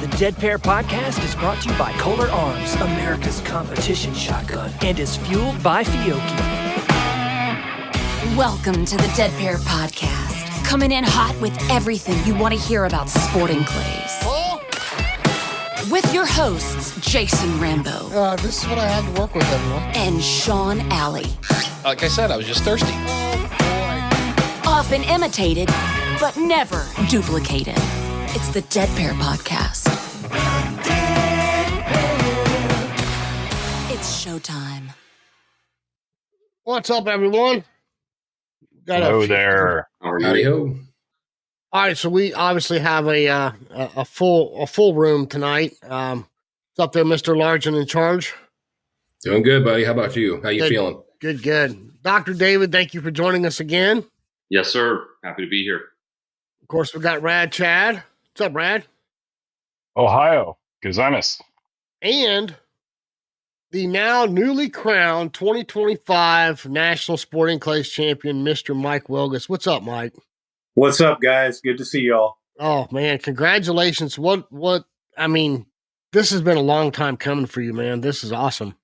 The Dead Pair Podcast is brought to you by Kolar Arms, America's competition shotgun, and is fueled by Fiocchi. Welcome to the Dead Pair Podcast, coming in hot with everything you want to hear about sporting clays. With your hosts, Jason Rambo. This is what I had to work with, everyone. And Sean Alley. Like I said, I was just thirsty. Oh, boy. Often imitated, but never duplicated. It's the Dead Pair Podcast. It's showtime. What's up, everyone? Hello there. Howdy ho. All right, so we obviously have a full room tonight. What's up there, Mr. Largen in charge? Doing good, buddy. How about you? How you feeling? Good. Dr. David, thank you for joining us again. Yes, sir. Happy to be here. Of course, we got Rad Chad. What's up, Rad? Ohio, Gazemis. And the now newly crowned 2025 National Sporting Clays Champion, Mr. Mike Wilgus. What's up, Mike? What's up, guys? Good to see y'all. Oh, man, congratulations. I mean, this has been a long time coming for you, man. This is awesome.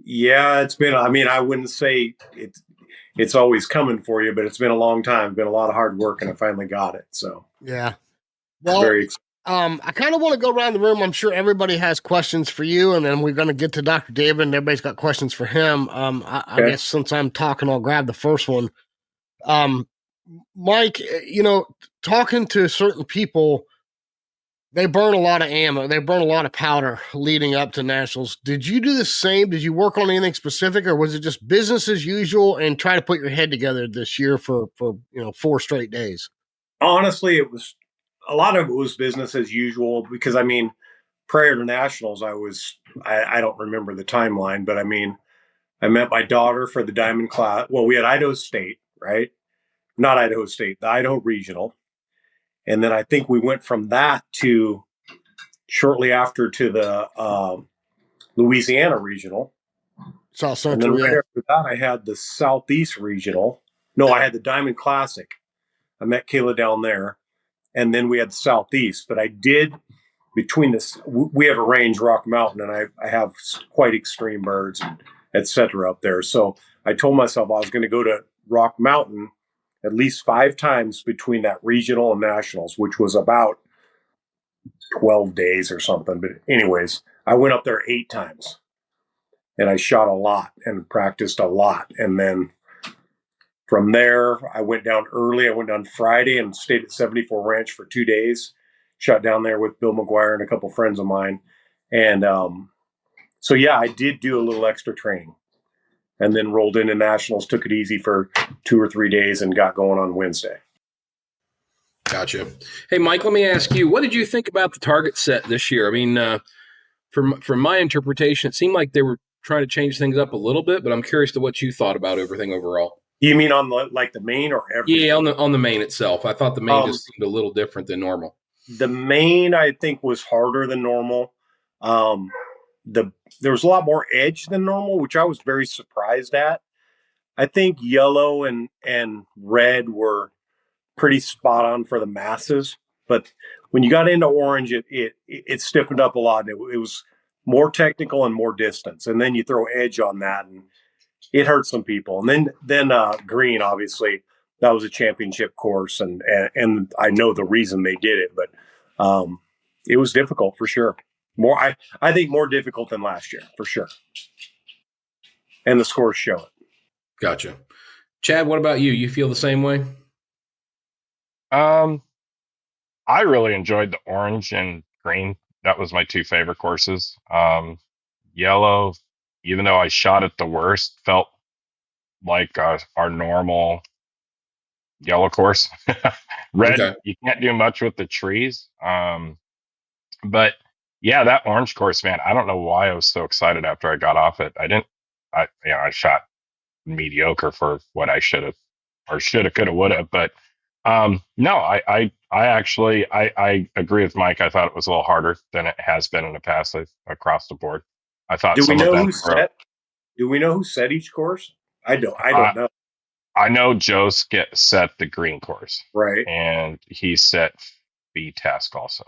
Yeah, it's been, I wouldn't say it's always coming for you, but it's been a long time. Been a lot of hard work, and I finally got it. So, yeah. Well, very excited. I kind of want to go around the room. I'm sure everybody has questions for you, and then we're going to get to Dr. David, and everybody's got questions for him. I guess since I'm talking, I'll grab the first one. Mike, talking to certain people, they burn a lot of ammo. They burn a lot of powder leading up to nationals. Did you do the same? Did you work on anything specific, or was it just business as usual and try to put your head together this year for 4 straight days? Honestly, a lot of it was business as usual because, prior to nationals, I don't remember the timeline, but I met my daughter for the Diamond class. Well, we had Idaho State, right? Not Idaho State, the Idaho Regional. And then I think we went from that to shortly after to the Louisiana Regional. South And Central, then right after that, I had the Southeast Regional. No, I had the Diamond Classic. I met Kayla down there. And then we had the Southeast. But I did, between this, we have a range, Rock Mountain, and I have quite extreme birds, and et cetera, up there. So I told myself I was going to go to Rock Mountain at least 5 times between that regional and nationals, which was about 12 days or something. But anyways, I went up there 8 times and I shot a lot and practiced a lot. And then from there, I went down early. I went down Friday and stayed at 74 Ranch for 2 days, shot down there with Bill McGuire and a couple friends of mine. And so, yeah, I did do a little extra training. And then rolled into nationals, took it easy for 2 or 3 days, and got going on Wednesday. Gotcha. Hey, Mike, let me ask you, what did you think about the target set this year? From my interpretation, it seemed like they were trying to change things up a little bit, but I'm curious to what you thought about everything overall. You mean on the main or everything? Yeah, on the main itself. I thought the main just seemed a little different than normal. The main, I think, was harder than normal. There was a lot more edge than normal, which I was very surprised at. I think yellow and red were pretty spot on for the masses, but when you got into orange, it stiffened up a lot. And it was more technical and more distance, and then you throw edge on that, and it hurt some people. And then green, obviously, that was a championship course, and I know the reason they did it, but it was difficult for sure. I think more difficult than last year, for sure. And the scores show it. Gotcha. Chad, what about you? You feel the same way? I really enjoyed the orange and green. That was my 2 favorite courses. Yellow, even though I shot it the worst, felt like our normal yellow course. Red, okay. You can't do much with the trees. But yeah, that orange course, man, I don't know why I was so excited after I got off it. I shot mediocre for what I should have, could have, would have. But no, I actually agree with Mike. I thought it was a little harder than it has been in the past across the board. I thought. Do we know who set each course? I don't know. I know Joe set the green course, right, and he set FITASC also.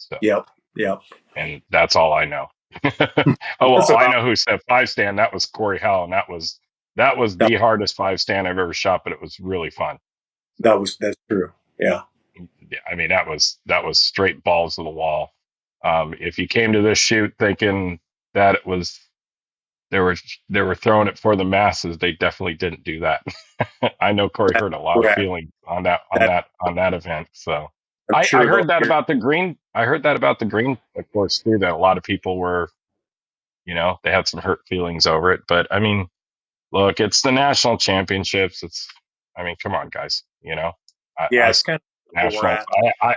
So, Yep. and that's all I know. Oh, well, I know who said 5-stand. That was Corey Howell. And that was the hardest 5-stand I've ever shot, but it was really fun. That's true. Yeah. Yeah, I mean, that was straight balls to the wall. If you came to this shoot thinking that it was, they were throwing it for the masses, they definitely didn't do that. I know Corey hurt a lot of feelings on that event. So I heard that about the green. I heard that about the green, of course, too, that a lot of people were, they had some hurt feelings over it. But I mean, look, it's the national championships. Come on, guys, it's kind of nationals. I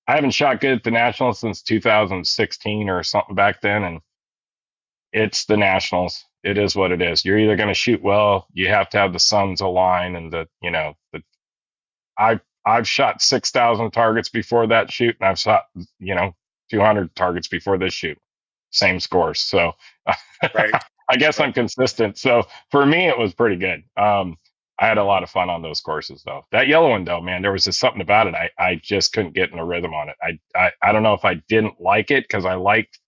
haven't shot good at the nationals since 2016 or something back then. And it's the nationals. It is what it is. You're either going to shoot well, you have to have the suns align, and I've shot 6,000 targets before that shoot, and I've shot 200 targets before this shoot, same scores. So right. I guess I'm consistent. So for me, it was pretty good. I had a lot of fun on those courses, though. That yellow one, though, man, there was just something about it. I just couldn't get in a rhythm on it. I don't know if I didn't like it because I liked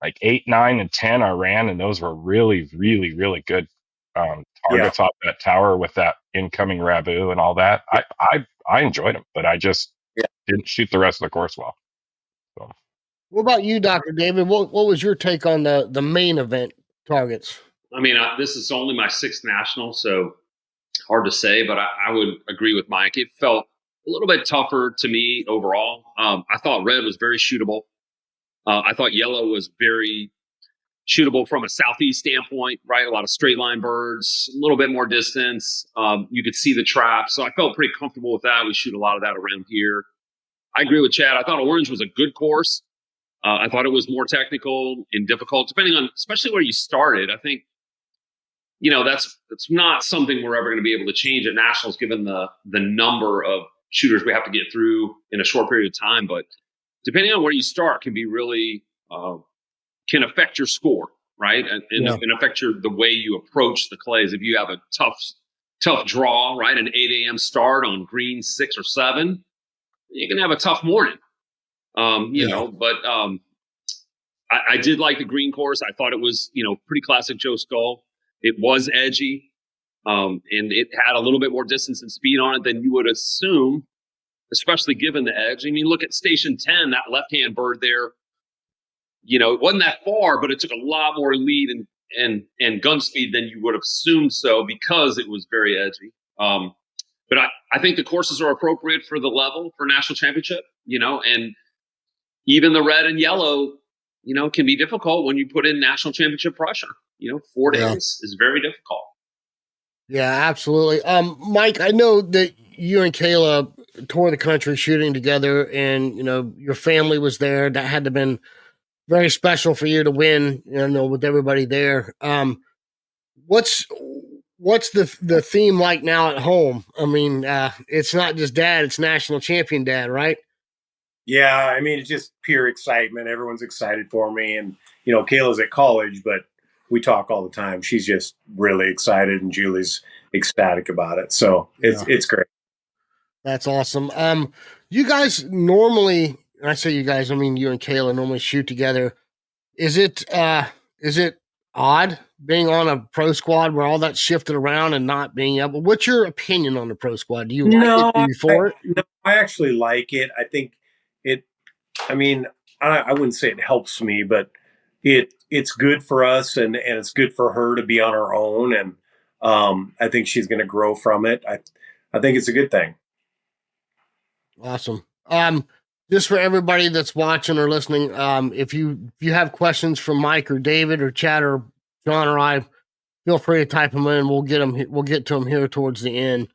like 8, 9, and 10 I ran, and those were really, really, really good targets off that tower with that incoming Rabu and all that. I enjoyed them, but I just didn't shoot the rest of the course well. So. What about you, Dr. David? What was your take on the main event targets? I mean, this is only my 6th national, so hard to say, but I would agree with Mike. It felt a little bit tougher to me overall. I thought red was very shootable. I thought yellow was very shootable from a southeast standpoint, right? A lot of straight line birds, a little bit more distance. You could see the trap. So I felt pretty comfortable with that. We shoot a lot of that around here. I agree with Chad. I thought orange was a good course. I thought it was more technical and difficult, depending on, especially where you started. I think, that's not something we're ever going to be able to change at nationals, given the number of shooters we have to get through in a short period of time. But depending on where you start can be really, can affect your score, right? And affect the way you approach the clays. If you have a tough draw, right? An 8 a.m. start on green 6 or 7, you can have a tough morning. But I did like the green course. I thought it was, pretty classic Joe Skull. It was edgy, and it had a little bit more distance and speed on it than you would assume, especially given the edge. I mean, look at Station 10, that left-hand bird there. It wasn't that far, but it took a lot more lead and gun speed than you would have assumed so, because it was very edgy. But I think the courses are appropriate for the level for national championship, and even the red and yellow, can be difficult when you put in national championship pressure. 4 days is very difficult. Yeah, absolutely. Mike, I know that you and Kayla toured the country shooting together, and, your family was there. That had to have been very special for you to win, with everybody there. What's the theme like now at home? I mean, it's not just dad, it's national champion dad, right? Yeah, I mean, it's just pure excitement. Everyone's excited for me. And, Kayla's at college, but we talk all the time. She's just really excited, and Julie's ecstatic about it. So it's great. That's awesome. You guys normally, and I say you guys, I mean you and Kayla normally shoot together. Is it odd being on a pro squad where all that's shifted around and not being able? What's your opinion on the pro squad? Do you like it? Are you for it? No, I actually like it. I think it. I mean, I wouldn't say it helps me, but it's good for us, and it's good for her to be on her own, and I think she's going to grow from it. I think it's a good thing. Awesome. Just for everybody that's watching or listening, if you have questions from Mike or David or Chad or John or I, feel free to type them in. We'll get to them here towards the end.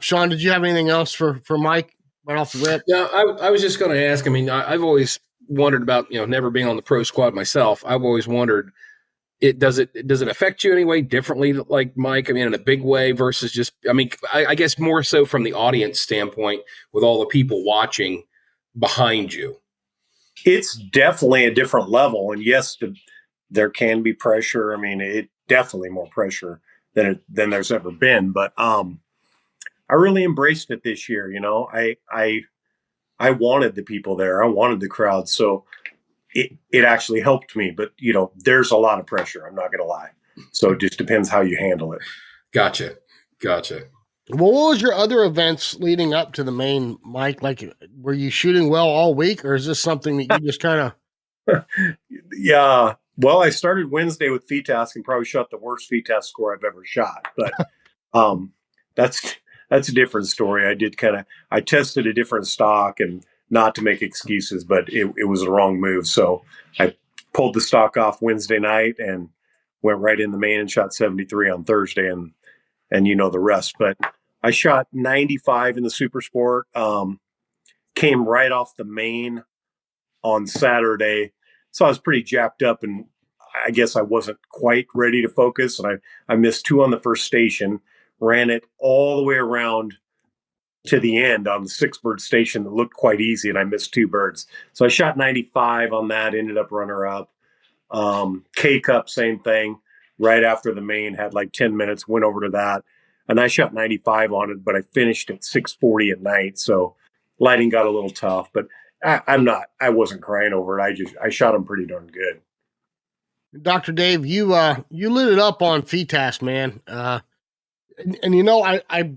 Sean, did you have anything else for Mike right off the rip? Yeah, I was just going to ask. I mean, I've always wondered about, never being on the pro squad myself. I've always wondered, does it affect you any way differently, like Mike? I mean, in a big way versus just, I guess more so from the audience standpoint with all the people watching behind you. It's definitely a different level. And yes, there can be pressure. I mean, it definitely more pressure than there's ever been. But I really embraced it this year. I wanted the people there. I wanted the crowd. So it actually helped me. But, there's a lot of pressure. I'm not going to lie. So it just depends how you handle it. Gotcha. Well, what was your other events leading up to the main, Mike? Like, were you shooting well all week, or is this something that you just kind of? Yeah. Well, I started Wednesday with FITASC and probably shot the worst FITASC score I've ever shot. But that's a different story. I tested a different stock, and not to make excuses, but it was the wrong move. So I pulled the stock off Wednesday night and went right in the main and shot 73 on Thursday, and the rest. But I shot 95 in the Super Sport. Came right off the main on Saturday. So I was pretty jacked up, and I guess I wasn't quite ready to focus. And I missed 2 on the first station, ran it all the way around to the end on the 6-bird station that looked quite easy, and I missed 2 birds. So I shot 95 on that, ended up runner-up. K-Cup, same thing. Right after the main, had like 10 minutes, went over to that. And I shot 95 on it, but I finished at 640 at night. So lighting got a little tough, but I wasn't crying over it. I shot them pretty darn good. Dr. Dave, you lit it up on FTASC, man. And I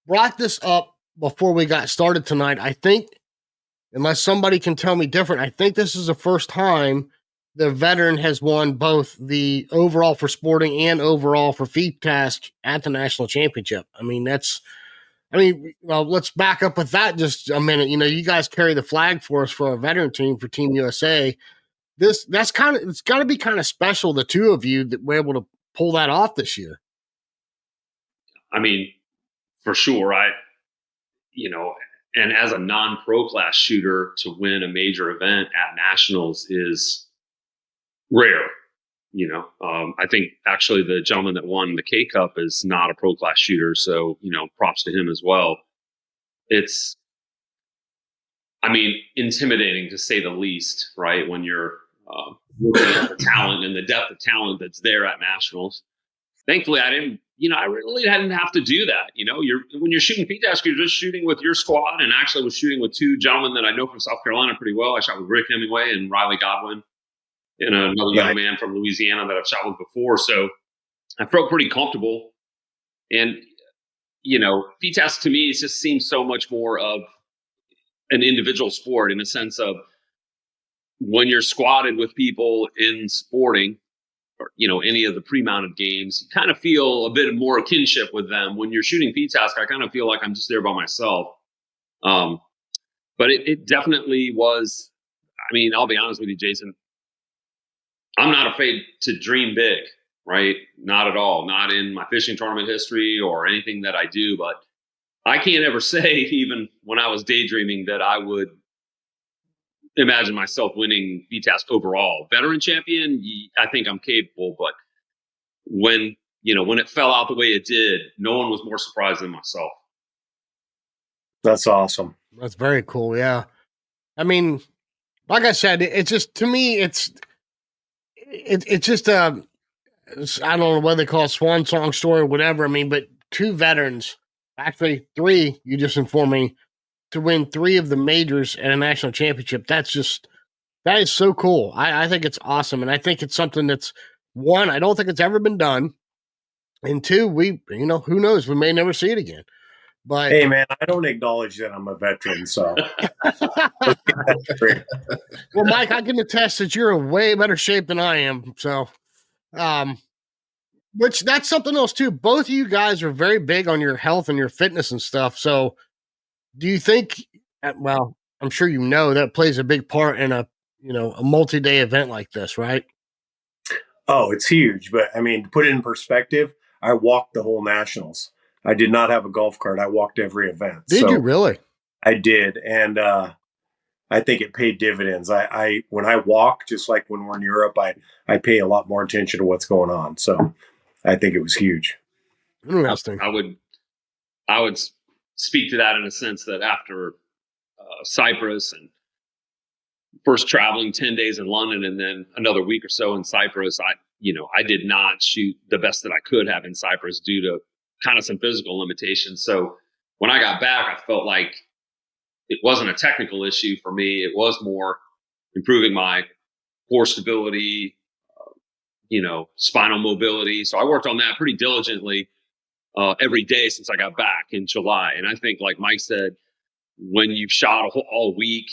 brought this up before we got started tonight. I think, unless somebody can tell me different, I think this is the first time the veteran has won both the overall for sporting and overall for FTASC at the national championship. Well, let's back up with that just a minute. You guys carry the flag for us for our veteran team for Team USA. It's got to be kind of special, the two of you, that we're able to pull that off this year. For sure. And as a non-pro class shooter, to win a major event at nationals is rare. I think actually the gentleman that won the K-Cup is not a pro class shooter. So, props to him as well. It's, intimidating to say the least, right? When you're looking at the talent and the depth of talent that's there at nationals. Thankfully, I really didn't have to do that. When you're shooting FTASC, you're just shooting with your squad, and actually was shooting with 2 gentlemen that I know from South Carolina pretty well. I shot with Rick Hemingway and Riley Godwin, and another young man from Louisiana that I've shot with before. So I felt pretty comfortable. And, FTASC to me, it just seems so much more of an individual sport, in a sense of when you're squatted with people in sporting, or, any of the pre-mounted games, you kind of feel a bit more kinship with them. When you're shooting FTASC, I kind of feel like I'm just there by myself. But it definitely was, I'll be honest with you, Jason, I'm not afraid to dream big, right? Not at all. Not in my fishing tournament history or anything that I do, but I can't ever say, even when I was daydreaming, that I would imagine myself winning FTASC overall. Veteran champion, I think I'm capable, but when it fell out the way it did, no one was more surprised than myself. That's awesome. That's very cool. Yeah. Like I said, it's just, to me, it's just I don't know whether they call it swan song story or whatever. but 2 veterans, actually 3, you just informed me, to win 3 of the majors at a national championship. That is so cool. I think it's awesome. And I think it's something that's, 1, I don't think it's ever been done. And 2, who knows? We may never see it again. But hey, man, I don't acknowledge that I'm a veteran. So, well, Mike, I can attest that you're in way better shape than I am. So, which that's something else too. Both of you guys are very big on your health and your fitness and stuff. So, do you think? Well, I'm sure that plays a big part in a multi-day event like this, right? Oh, it's huge. But to put it in perspective, I walked the whole nationals. I did not have a golf cart. I walked every event. Did you really? I did. And I think it paid dividends. When I walk, just like when we're in Europe, I pay a lot more attention to what's going on. So I think it was huge. Interesting. I would speak to that in a sense that after Cyprus and first traveling 10 days in London and then another week or so in Cyprus, I did not shoot the best that I could have in Cyprus due to kind of some physical limitations. So when I got back, I felt like it wasn't a technical issue for me. It was more improving my core stability, spinal mobility. So I worked on that pretty diligently every day since I got back in July. And I think, like Mike said, when you've shot all week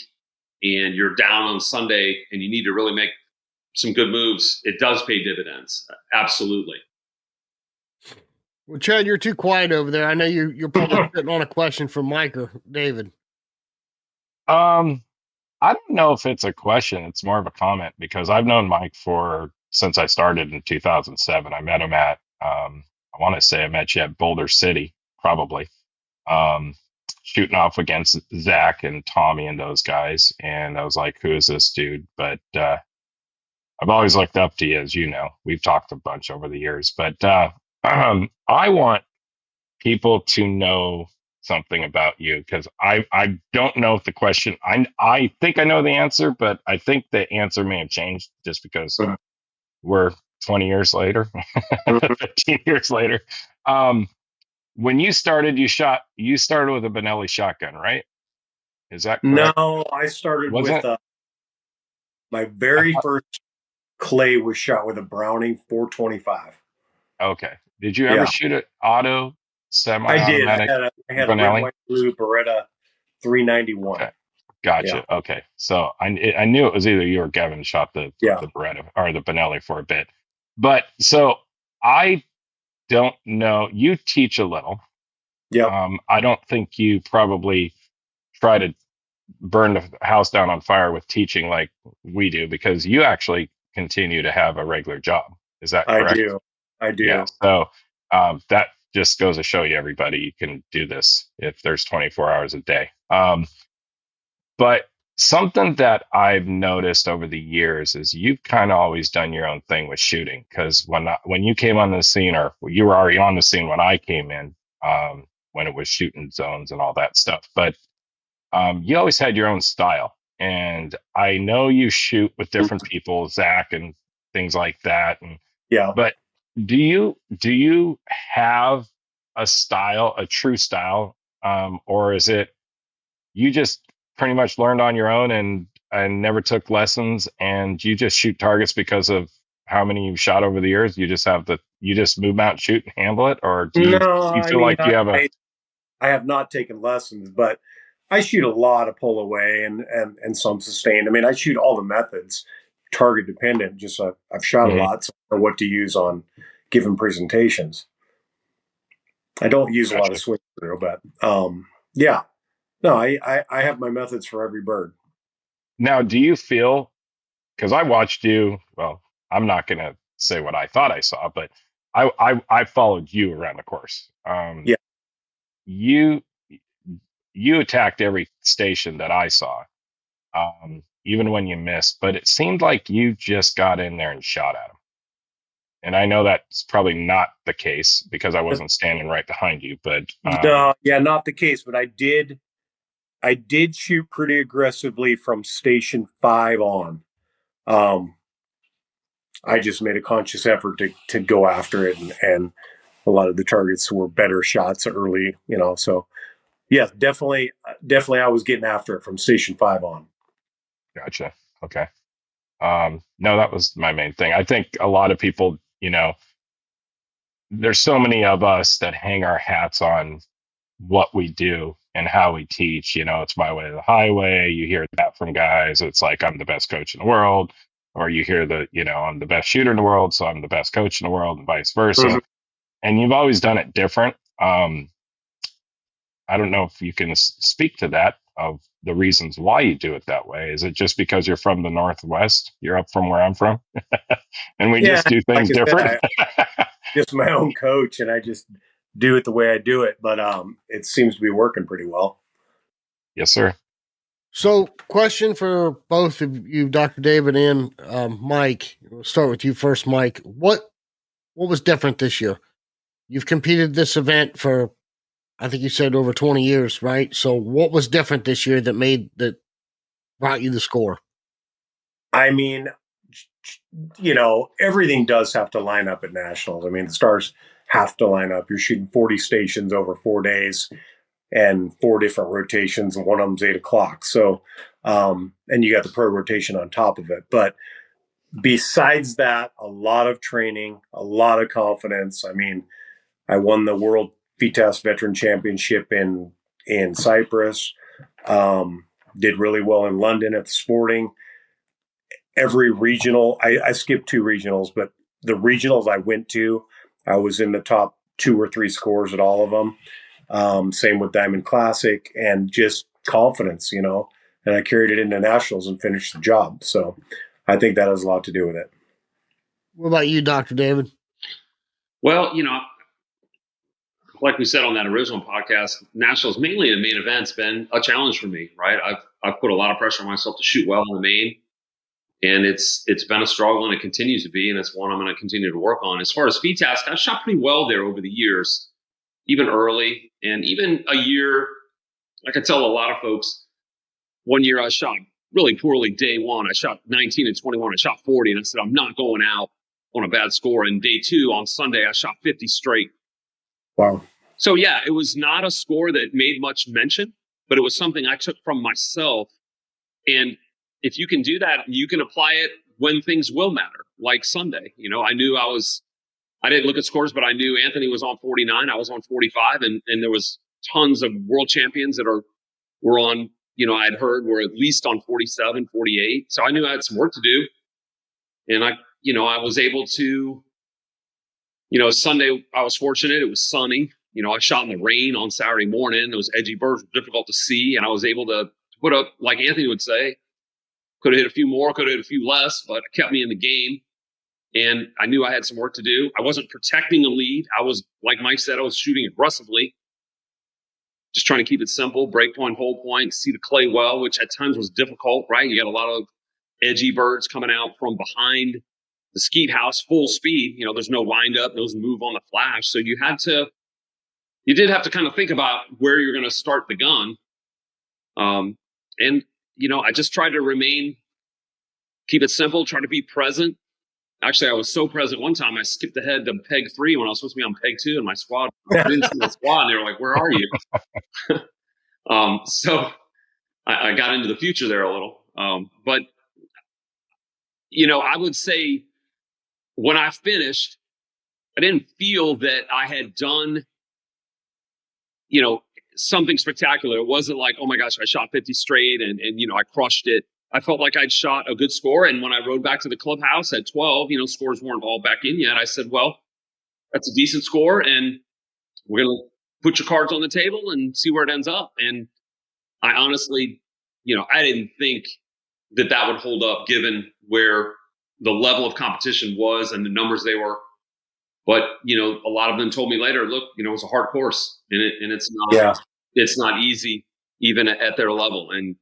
and you're down on Sunday and you need to really make some good moves, it does pay dividends. Absolutely. Well, Chad, you're too quiet over there. I know you're probably sitting on a question from Mike or David. I don't know if it's a question. It's more of a comment, because I've known Mike since I started in 2007. I met him at, I want to say I met you at Boulder City, probably, shooting off against Zach and Tommy and those guys. And I was like, who is this dude? But I've always looked up to you, as you know. We've talked a bunch over the years. But I want people to know something about you, because I don't know if the question, I think I know the answer, but I think the answer may have changed just because we're 20 years later, 15 years later. When you started, you started with a Benelli shotgun, right? Is that correct? No, I started with my very first clay was shot with a Browning 425. Okay. Did you ever shoot an auto semi-automatic? I did. I had a red, white, blue Beretta 391. Okay. Gotcha. Yeah. Okay. So I knew it was either you or Gavin shot the Beretta or the Benelli for a bit. But so I don't know. You teach a little. Yeah. I don't think you probably try to burn the house down on fire with teaching like we do, because you actually continue to have a regular job. Is that correct? I do. Yeah. So that just goes to show you, everybody, you can do this if there's 24 hours a day. But something that I've noticed over the years is you've kind of always done your own thing with shooting. Because when you came on the scene, or you were already on the scene when I came in, when it was shooting zones and all that stuff. But you always had your own style. And I know you shoot with different people, Zach and things like that. And but do you have a style, a true style, or is it you just pretty much learned on your own and never took lessons, and you just shoot targets because of how many you've shot over the years? You just move out, shoot, and handle it, or do you feel like you have I have not taken lessons, but I shoot a lot of pull away and some sustained. I mean, I shoot all the methods, target dependent. Just I've shot a lot, so I know what to use on given presentations. I don't use a lot of swing through, but no, I have my methods for every bird. Now, do you feel, because I watched you, well, I'm not going to say what I thought I saw, but I followed you around the course. You attacked every station that I saw, even when you missed, but it seemed like you just got in there and shot at them. And I know that's probably not the case because I wasn't standing right behind you, but not the case. But I did shoot pretty aggressively from station 5 on. I just made a conscious effort to go after it, and a lot of the targets were better shots early, so yeah, definitely I was getting after it from station 5 on. Gotcha. Okay. No, that was my main thing. I think a lot of people, there's so many of us that hang our hats on what we do and how we teach. It's my way or the highway. You hear that from guys. It's like, I'm the best coach in the world. Or you hear I'm the best shooter in the world, so I'm the best coach in the world, and vice versa. Mm-hmm. And you've always done it different. I don't know if you can speak to that, of the reasons why you do it that way. Is it just because you're from the Northwest? You're up from where I'm from? And we just do things different? Just my own coach, and I just do it the way I do it. But it seems to be working pretty well. Yes, sir. So, question for both of you, Dr. David and Mike. We'll start with you first, Mike. What was different this year? You've competed this event for, I think you said, over 20 years, right? So what was different this year that brought you the score? I mean, everything does have to line up at nationals. I mean, the stars have to line up. You're shooting 40 stations over 4 days. and 4 different rotations, and one of them's 8 o'clock. So, and you got the pro rotation on top of it. But besides that, a lot of training, a lot of confidence. I mean, I won the World FITASC Veteran Championship in Cyprus. Did really well in London at the Sporting. Every regional, I skipped 2 regionals, but the regionals I went to, I was in the top 2 or 3 scores at all of them. Same with Diamond Classic, and just confidence, you know. And I carried it into nationals and finished the job. So I think that has a lot to do with it. What about you, Dr. David? Well, you know, like we said on that original podcast, nationals, mainly the main event's been a challenge for me, right? I've put a lot of pressure on myself to shoot well in the main, and it's been a struggle, and it continues to be, and it's one I'm going to continue to work on. As far as FTASC, I've shot pretty well there over the years, even early, and even a year. I can tell a lot of folks, one year I shot really poorly day one. I shot 19 and 21. I shot 40, and I said, I'm not going out on a bad score. And day 2 on Sunday, I shot 50 straight. Wow. So yeah, it was not a score that made much mention, but it was something I took from myself. And if you can do that, you can apply it when things will matter, like Sunday. You know, I didn't look at scores, but I knew Anthony was on 49. I was on 45, and there was tons of world champions that were on, you know, I'd heard were at least on 47, 48. So I knew I had some work to do. And I was able to, you know, Sunday, I was fortunate. It was sunny. You know, I shot in the rain on Saturday morning. Those edgy birds were difficult to see. And I was able to put up, like Anthony would say, could have hit a few more, could have hit a few less, but it kept me in the game. And I knew I had some work to do. I wasn't protecting a lead. I was, like Mike said, I was shooting aggressively. Just trying to keep it simple, break point, hold point, see the clay well, which at times was difficult, right? You got a lot of edgy birds coming out from behind the skeet house, full speed. You know, there's no wind up, those move on the flash. So you did have to kind of think about where you're going to start the gun. And, you know, I just tried to keep it simple, try to be present. Actually, I was so present one time, I skipped ahead to peg 3 when I was supposed to be on peg 2, and my squad, and they were like, where are you? So I got into the future there a little. But, you know, I would say when I finished, I didn't feel that I had done, you know, something spectacular. It wasn't like, oh my gosh, I shot 50 straight and you know, I crushed it. I felt like I'd shot a good score. And when I rode back to the clubhouse at 12, you know, scores weren't all back in yet. I said, well, that's a decent score, and we're going to put your cards on the table and see where it ends up. And I honestly, you know, I didn't think that would hold up given where the level of competition was and the numbers they were. But, you know, a lot of them told me later, look, you know, it's a hard course, and it's not easy even at their level. And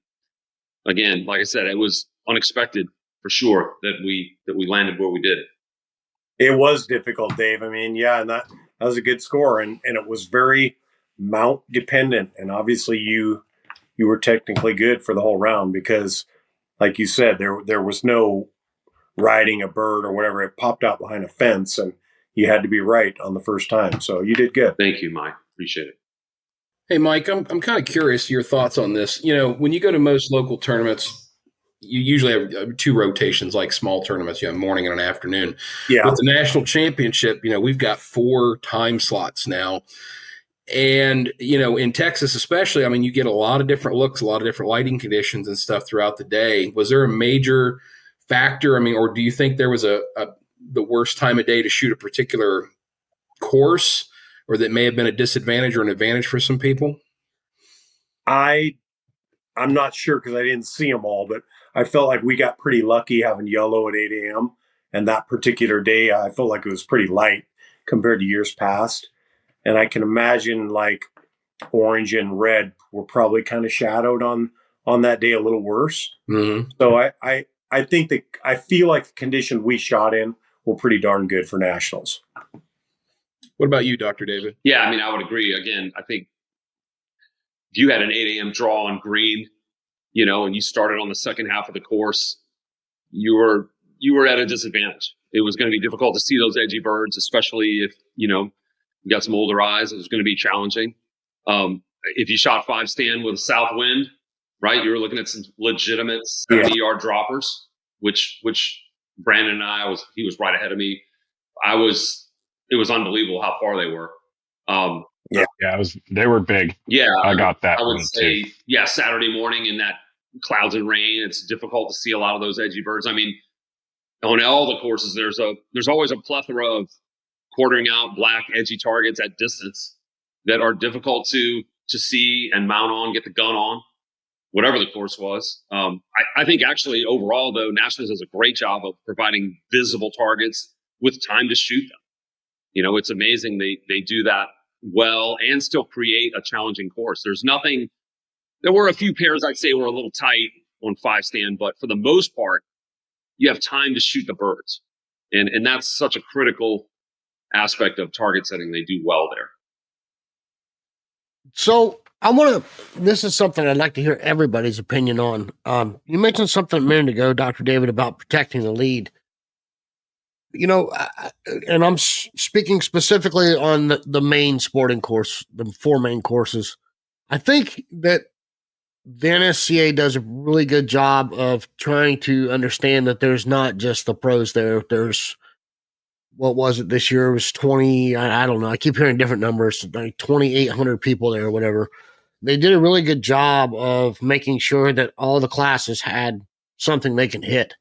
again, like I said, it was unexpected for sure that we landed where we did. It was difficult, Dave. I mean, yeah, and that was a good score, and it was very mount dependent. And obviously, you were technically good for the whole round because, like you said, there was no riding a bird or whatever. It popped out behind a fence, and you had to be right on the first time. So you did good. Thank you, Mike. Appreciate it. Hey, Mike, I'm kind of curious your thoughts on this. You know, when you go to most local tournaments, you usually have 2 rotations, like small tournaments. You have morning and an afternoon. Yeah. With the national championship, you know, we've got 4 time slots now. And, you know, in Texas especially, I mean, you get a lot of different looks, a lot of different lighting conditions and stuff throughout the day. Was there a major factor? I mean, or do you think there was the worst time of day to shoot a particular course, or that may have been a disadvantage or an advantage for some people? I'm not sure because I didn't see them all, but I felt like we got pretty lucky having yellow at 8 a.m. And that particular day, I felt like it was pretty light compared to years past. And I can imagine like orange and red were probably kind of shadowed on that day a little worse. Mm-hmm. So I think that I feel like the condition we shot in were pretty darn good for nationals. What about you, Dr. David? Yeah, I mean, I would agree. Again, I think if you had an 8 a.m. draw on green, you know, and you started on the second half of the course, you were at a disadvantage. It was going to be difficult to see those edgy birds, especially if, you know, you got some older eyes. It was going to be challenging. if you shot 5 stand with a south wind, right, you were looking at some legitimate 70-yard droppers, which Brandon and he was right ahead of me. It was unbelievable how far they were. They were big. Yeah. I got that. I would say, too. Saturday morning in that clouds and rain, it's difficult to see a lot of those edgy birds. I mean, on all the courses, there's always a plethora of quartering out black edgy targets at distance that are difficult to see and mount on, get the gun on, whatever the course was. I think actually overall, though, Nationals does a great job of providing visible targets with time to shoot them. You know, it's amazing they do that well and still create a challenging course. There were a few pairs I'd say were a little tight on 5 stand, but for the most part, you have time to shoot the birds. And that's such a critical aspect of target setting. They do well there. So this is something I'd like to hear everybody's opinion on. You mentioned something a minute ago, Dr. David, about protecting the lead. You know, and I'm speaking specifically on the main sporting course, the 4 main courses. I think that the NSCA does a really good job of trying to understand that there's not just the pros there. There's, what was it this year? It was 20, I don't know. I keep hearing different numbers, like 2,800 people there or whatever. They did a really good job of making sure that all the classes had something they can hit.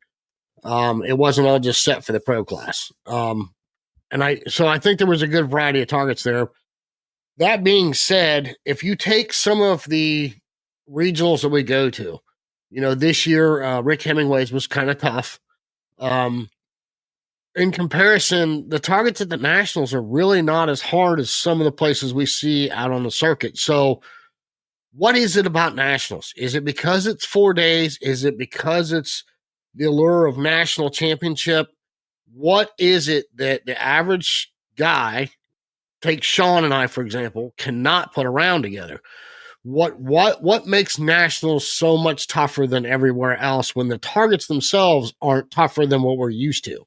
It wasn't all just set for the pro class. So I think there was a good variety of targets there. That being said, if you take some of the regionals that we go to, you know, this year, Rick Hemingway's was kind of tough. In comparison, the targets at the Nationals are really not as hard as some of the places we see out on the circuit. So what is it about Nationals? Is it because it's 4 days? Is it because it's the allure of national championship? What is it that the average guy, take Sean and I, for example, cannot put a round together? What makes Nationals so much tougher than everywhere else when the targets themselves aren't tougher than what we're used to?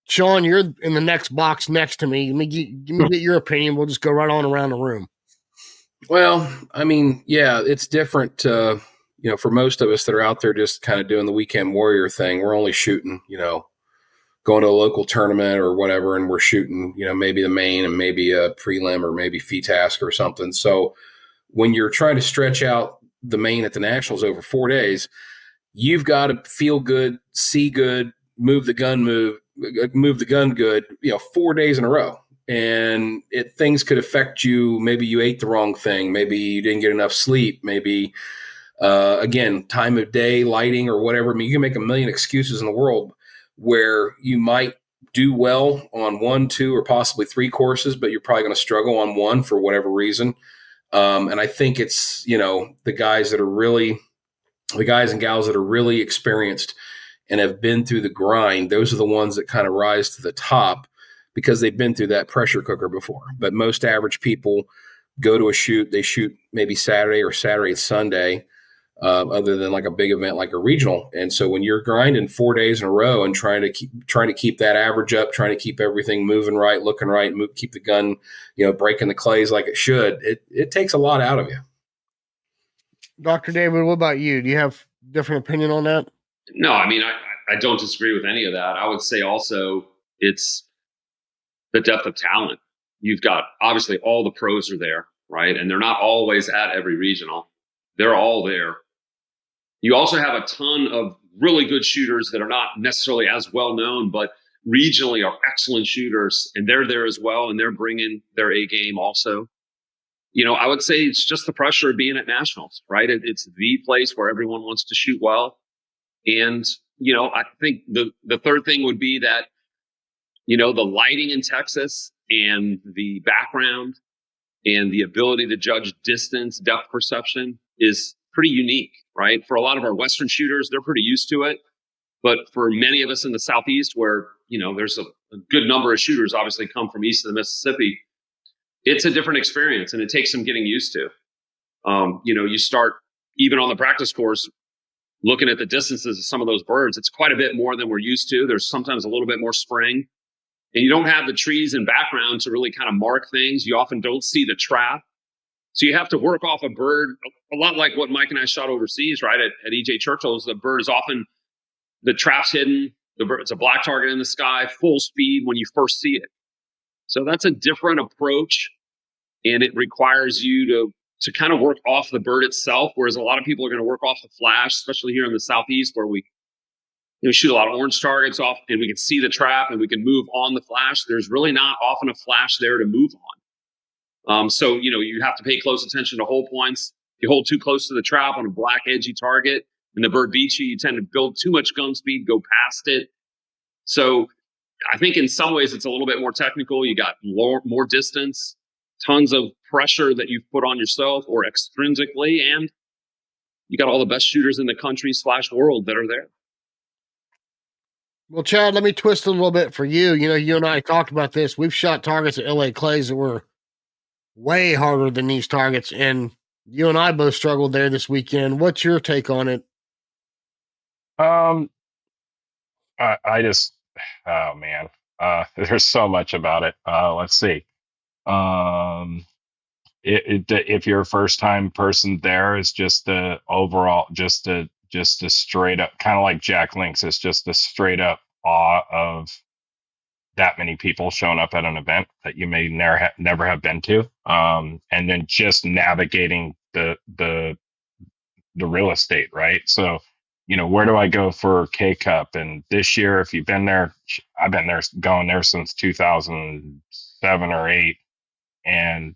Sean, you're in the next box next to me. Give me your opinion. We'll just go right on around the room. Well, I mean, yeah, it's different. You know, for most of us that are out there just kind of doing the weekend warrior thing, we're only shooting, you know, going to a local tournament or whatever, and we're shooting, you know, maybe the main and maybe a prelim or maybe FITASC or something. So when you're trying to stretch out the main at the Nationals over 4 days, you've got to feel good, see good, move the gun good, you know, 4 days in a row. And things could affect you. Maybe you ate the wrong thing. Maybe you didn't get enough sleep. Maybe, again, time of day, lighting or whatever. I mean, you can make a million excuses in the world where you might do well on 1, 2, or possibly 3 courses, but you're probably going to struggle on one for whatever reason. And I think it's, you know, the guys and gals that are really experienced and have been through the grind, those are the ones that kind of rise to the top because they've been through that pressure cooker before. But most average people go to a shoot, they shoot maybe Saturday or Saturday and Sunday, other than like a big event like a regional. And so when you're grinding 4 days in a row and trying to keep that average up, trying to keep everything moving right, looking right, keep the gun, you know, breaking the clays like it should, it takes a lot out of you. Dr. David, what about you? Do you have a different opinion on that? No, I mean, I don't disagree with any of that. I would say also it's the depth of talent. You've got, obviously, all the pros are there, right? And they're not always at every regional. They're all there. You also have a ton of really good shooters that are not necessarily as well known, but regionally are excellent shooters. And they're there as well. And they're bringing their A game also. You know, I would say it's just the pressure of being at Nationals, right? It's the place where everyone wants to shoot well. And, you know, I think the third thing would be that, you know, the lighting in Texas and the background and the ability to judge distance, depth perception is pretty unique, right? For a lot of our Western shooters, they're pretty used to it. But for many of us in the Southeast where, you know, there's a good number of shooters obviously come from east of the Mississippi, it's a different experience and it takes some getting used to. You know, you start even on the practice course, looking at the distances of some of those birds, it's quite a bit more than we're used to. There's sometimes a little bit more spring. And you don't have the trees and background to really kind of mark things. You often don't see the trap. So you have to work off a bird a lot like what Mike and I shot overseas, right? At EJ Churchill's, the bird is often, the trap's hidden. It's a black target in the sky, full speed when you first see it. So that's a different approach, and it requires you to kind of work off the bird itself, whereas a lot of people are going to work off the flash, especially here in the Southeast where we shoot a lot of orange targets off and we can see the trap and we can move on the flash. There's really not often a flash there to move on. So, you have to pay close attention to hold points. If you hold too close to the trap on a black edgy target and the bird beats you, you tend to build too much gun speed, go past it. So I think in some ways it's a little bit more technical. You got more distance, tons of pressure that you've put on yourself or extrinsically, and you got all the best shooters in the country / world that are there. Well, Chad, let me twist it a little bit for you. You and I talked about this. We've shot targets at LA Clays that were way harder than these targets, and you and I both struggled there this weekend. What's your take on it? I just, oh man, there's so much about it. Let's see. If you're a first time person there, it's just the overall, just a straight up, kind of like Jack Links. It's just a straight up awe of that many people showing up at an event that you may never have been to. And then just navigating the real estate, right? So, where do I go for K Cup? And this year, if you've been there, I've been there, going there since 2007 or 8. And,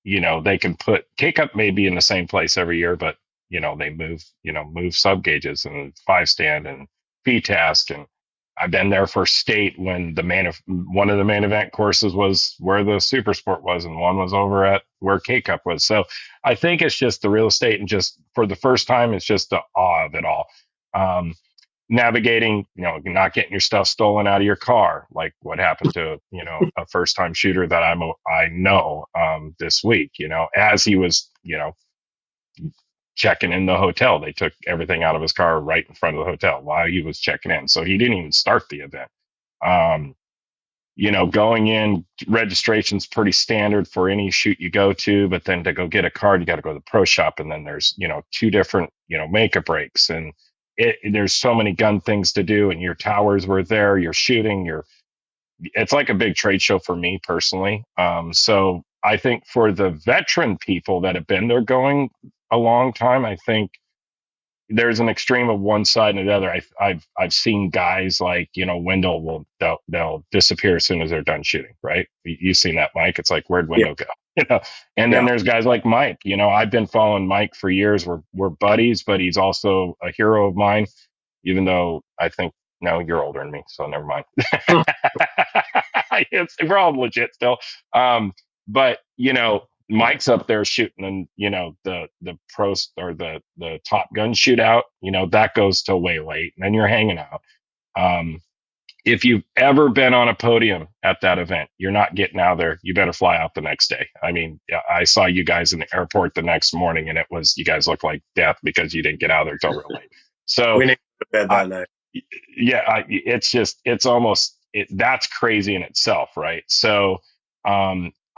they can put K Cup may be in the same place every year, but, they move sub gauges and 5-stand and FITASC. And I've been there for state when one of the main event courses was where the Super Sport was, and one was over at where K Cup was. So I think it's just the real estate, and just for the first time, it's just the awe of it all. Navigating, not getting your stuff stolen out of your car, like what happened to, a first time shooter that I know this week, as he was, checking in the hotel. They took everything out of his car right in front of the hotel while he was checking in. So he didn't even start the event. Going in, registration's pretty standard for any shoot you go to, but then to go get a card, you got to go to the pro shop. And then there's, 2 different, makeup breaks, and there's so many gun things to do, and your towers were there, you're shooting, it's like a big trade show for me personally. So I think for the veteran people that have been there going a long time, I think there's an extreme of one side and the other. I've seen guys like, Wendell they'll disappear as soon as they're done shooting, right? You've seen that, Mike. It's like, where'd Wendell go? And then there's guys like Mike. I've been following Mike for years. We're buddies, but he's also a hero of mine, even though I think, no, you're older than me, so never mind. We're all legit still. But, Mike's up there shooting, and, the pros or the Top Gun shootout, that goes till way late, and then you're hanging out. If you've ever been on a podium at that event, you're not getting out there. You better fly out the next day. I mean, I saw you guys in the airport the next morning, and you guys looked like death because you didn't get out there till real late. So we didn't go to bed that night. Yeah, that's crazy in itself, right? So,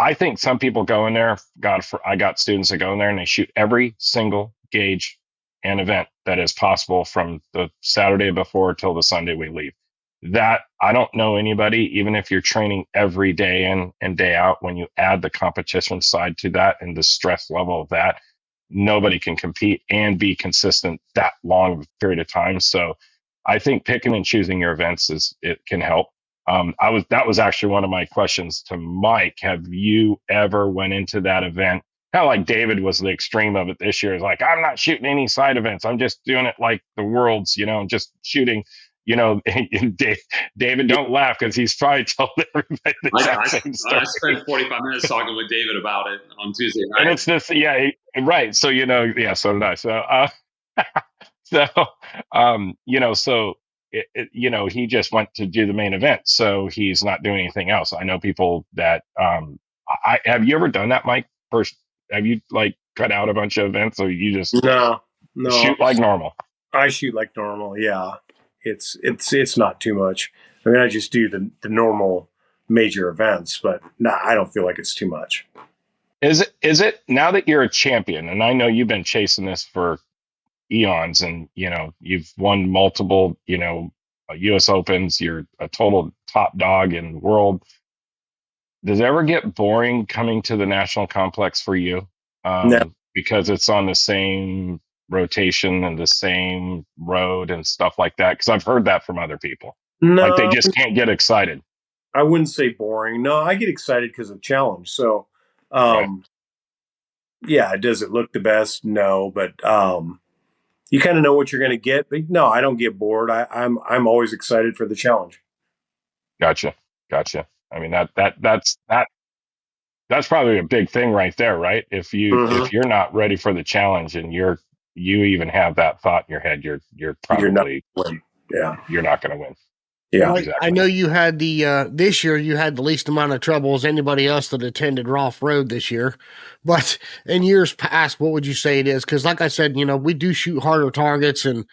I think some people go in there. I got students that go in there and they shoot every single gauge and event that is possible from the Saturday before till the Sunday we leave. That I don't know anybody, even if you're training every day in and day out, when you add the competition side to that and the stress level of that, nobody can compete and be consistent that long of a period of time. So I think picking and choosing your events it can help. That was actually one of my questions to Mike. Have you ever went into that event? Kind of like David was the extreme of it this year. Is like, I'm not shooting any side events. I'm just doing it like the world's, just shooting, David, don't laugh, because he's probably told everybody the exact same story. I spent 45 minutes talking with David about it on Tuesday night. And it's this, right. So, so did I. So, he just went to do the main event, so he's not doing anything else. I know people that have you ever done that, Mike? First, have you cut out a bunch of events, or you just no shoot like normal? I shoot like normal. Yeah, it's not too much. I mean, I just do the normal major events, but I don't feel like it's too much. Is it now that you're a champion, and I know you've been chasing this for eons, and you've won multiple U.S. Opens, you're a total top dog in the world. Does it ever get boring coming to the national complex for you? No, Because it's on the same rotation and the same road and stuff like that. Because I've heard that from other people. Like they no, just can't get excited. I wouldn't say boring. No, I get excited because of challenge. So, Right. yeah, does it look the best? No, but you kind of know what you're going to get. But no, I don't get bored. I'm always excited for the challenge. Gotcha. I mean that's probably a big thing right there, right? If you're not ready for the challenge and you even have that thought in your head, you're You're not probably winning. Yeah, you're not going to win. yeah. Well, Exactly. I know you had this year you had the least amount of trouble as anybody else that attended Roth Road this year. But in years past, what would you say it is? Because like I said, we do shoot harder targets and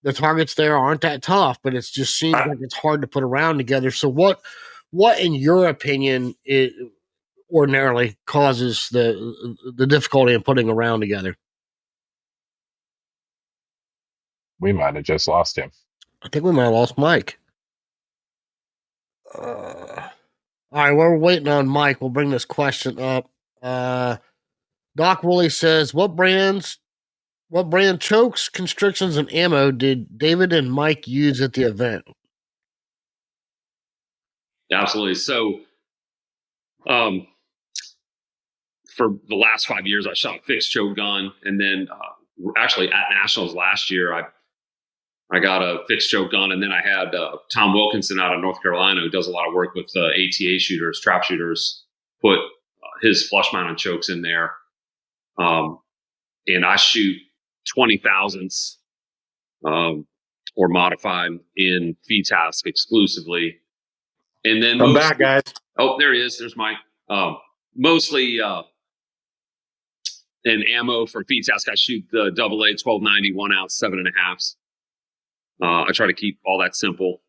the targets there aren't that tough, but it just seems like it's hard to put a round together. So what in your opinion ordinarily causes the difficulty in putting a round together? We might have just lost him. I think we might have lost Mike. All right, we're waiting on Mike. We'll bring this question up. Doc Woolley says, what brand chokes, constrictions, and ammo did David and Mike use at the event? Absolutely. So, for the last 5 years, I shot a fixed choke gun, and then actually at Nationals last year, I got a fixed choke gun, and then I had Tom Wilkinson out of North Carolina, who does a lot of work with ATA shooters, trap shooters, put his flush mounted chokes in there, and I shoot 20 thousandths or modified in FITASC exclusively, and then I'm back, guys. Oh, there he is. There's Mike. Mostly in ammo for FITASC, I shoot the AA 1290 1 ounce 7.5s. I try to keep all that simple.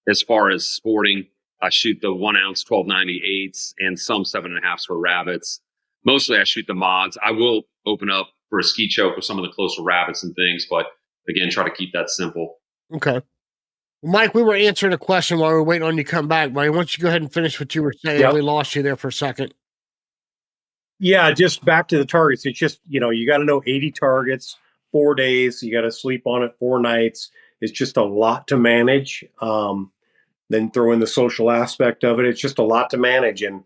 As far as sporting, I shoot the 1 ounce 1298s and some 7.5s for rabbits. Mostly I shoot the mods. I will open up for a ski choke with some of the closer rabbits and things, but again, try to keep that simple. Okay. Well, Mike, we were answering a question while we were waiting on you to come back. Why don't you go ahead and finish what you were saying? Yep. We lost you there for a second. Yeah, just back to the targets. It's just, you got to know 80 targets, 4 days. You got to sleep on it 4 nights. It's just a lot to manage. Then throw in the social aspect of it. It's just a lot to manage, and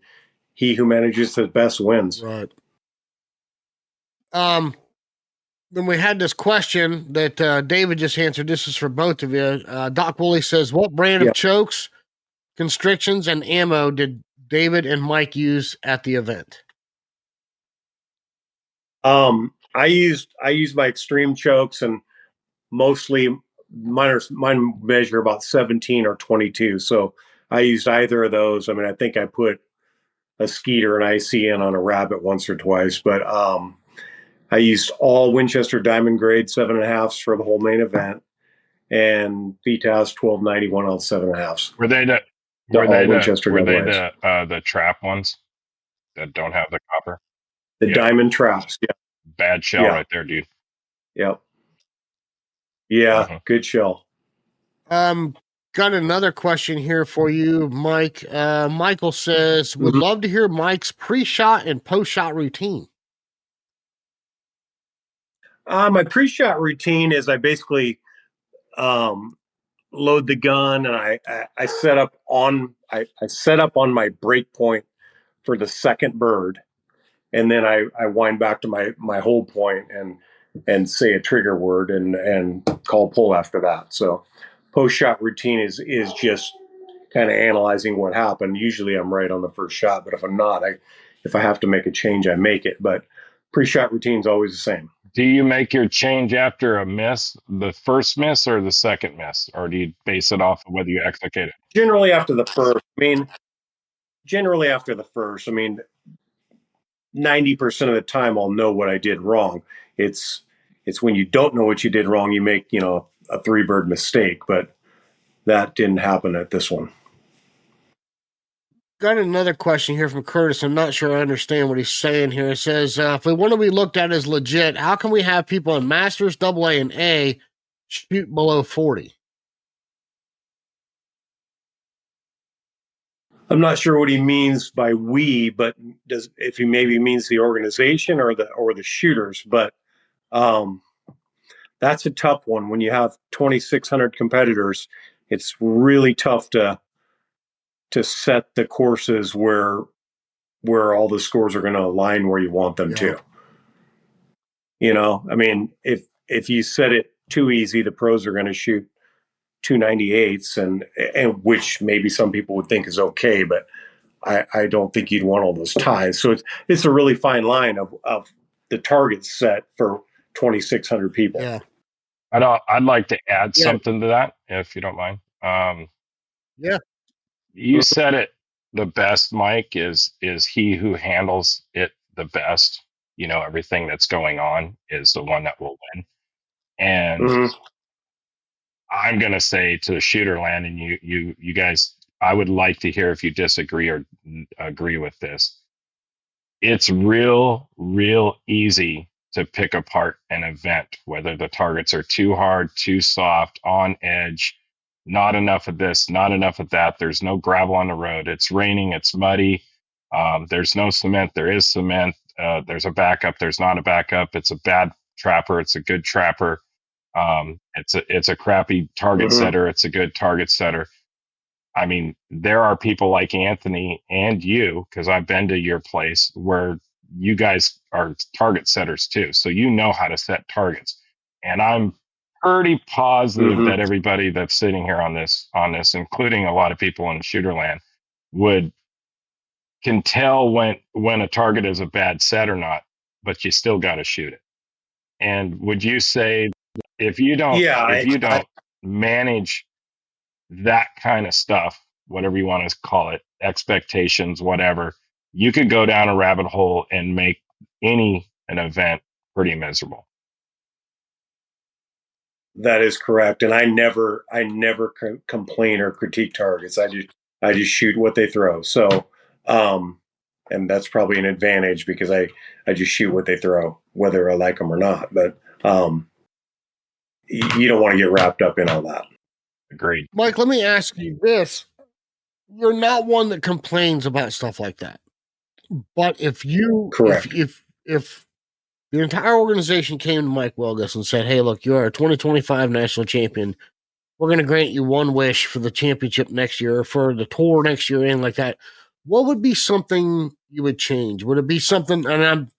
he who manages the best wins. Right. Then we had this question that David just answered. This is for both of you. Doc Woolley says, what brand of chokes, constrictions, and ammo did David and Mike use at the event? I used my extreme chokes, and mostly mine measure about 17 or 22. So I used either of those. I mean, I think I put a Skeeter and ICN on a rabbit once or twice, but I used all Winchester Diamond grade 7.5s for the whole main event, and FITASC 1290 1 ounce 7.5s. Were they the trap ones that don't have the copper? The diamond traps. Yeah. Bad shell right there, dude. Yep. Yeah, good shell. Got another question here for you, Mike. Michael says, would love to hear Mike's pre-shot and post-shot routine. My pre-shot routine is I basically load the gun, and I set up on my break point for the second bird, and then I wind back to my hold point and say a trigger word and call pull after that. So post-shot routine is just kind of analyzing what happened. Usually I'm right on the first shot, but if I'm not, if I have to make a change, I make it. But pre-shot routine is always the same. Do you make your change after a miss, the first miss or the second miss? Or do you base it off of whether you execute it? Generally after the first. 90% of the time I'll know what I did wrong. It's when you don't know what you did wrong, you make, a 3-bird mistake, but that didn't happen at this one. got another question here from Curtis. I'm not sure I understand what he's saying here. It says, if we want to be looked at as legit, how can we have people in Masters, AA, and A shoot below 40? I'm not sure what he means by we, but if he maybe means the organization or the shooters. But that's a tough one. When you have 2,600 competitors, it's really tough to set the courses where all the scores are going to align where you want them to. You know, I mean, if you set it too easy, the pros are going to shoot 298s, and which maybe some people would think is okay, but I don't think you'd want all those ties. So it's a really fine line of the target set for 2,600 people. Yeah. I'd like to add something to that, if you don't mind. Yeah. You said it the best, Mike, is he who handles it the best. You know, everything that's going on is the one that will win. And I'm going to say to the shooter land, and you guys, I would like to hear if you disagree or agree with this. It's real easy to pick apart an event, whether the targets are too hard, too soft, on edge, not enough of this, not enough of that. There's no gravel on the road. It's raining. It's muddy. There's no cement. There is cement. There's a backup. There's not a backup. It's a bad trapper. It's a good trapper. It's a crappy target setter. It's a good target setter. I mean, there are people like Anthony and you, because I've been to your place, where you guys are target setters too. So you know how to set targets. And I'm pretty positive that everybody that's sitting here on this, including a lot of people in Shooterland, can tell when a target is a bad set or not, but you still got to shoot it. And would you say if you don't manage that kind of stuff, whatever you want to call it, expectations, whatever, you could go down a rabbit hole and make an event pretty miserable. That is correct. And I never complain or critique targets. I just shoot what they throw. So, and that's probably an advantage because I just shoot what they throw, whether I like them or not. But you don't want to get wrapped up in all that. Agreed. Mike, let me ask you this. You're not one that complains about stuff like that. But if the entire organization came to Mike Wilgus and said, hey, look, you're a 2025 national champion. We're going to grant you one wish for the championship next year, or for the tour next year, and like that. What would be something you would change? Would it be something, and I'm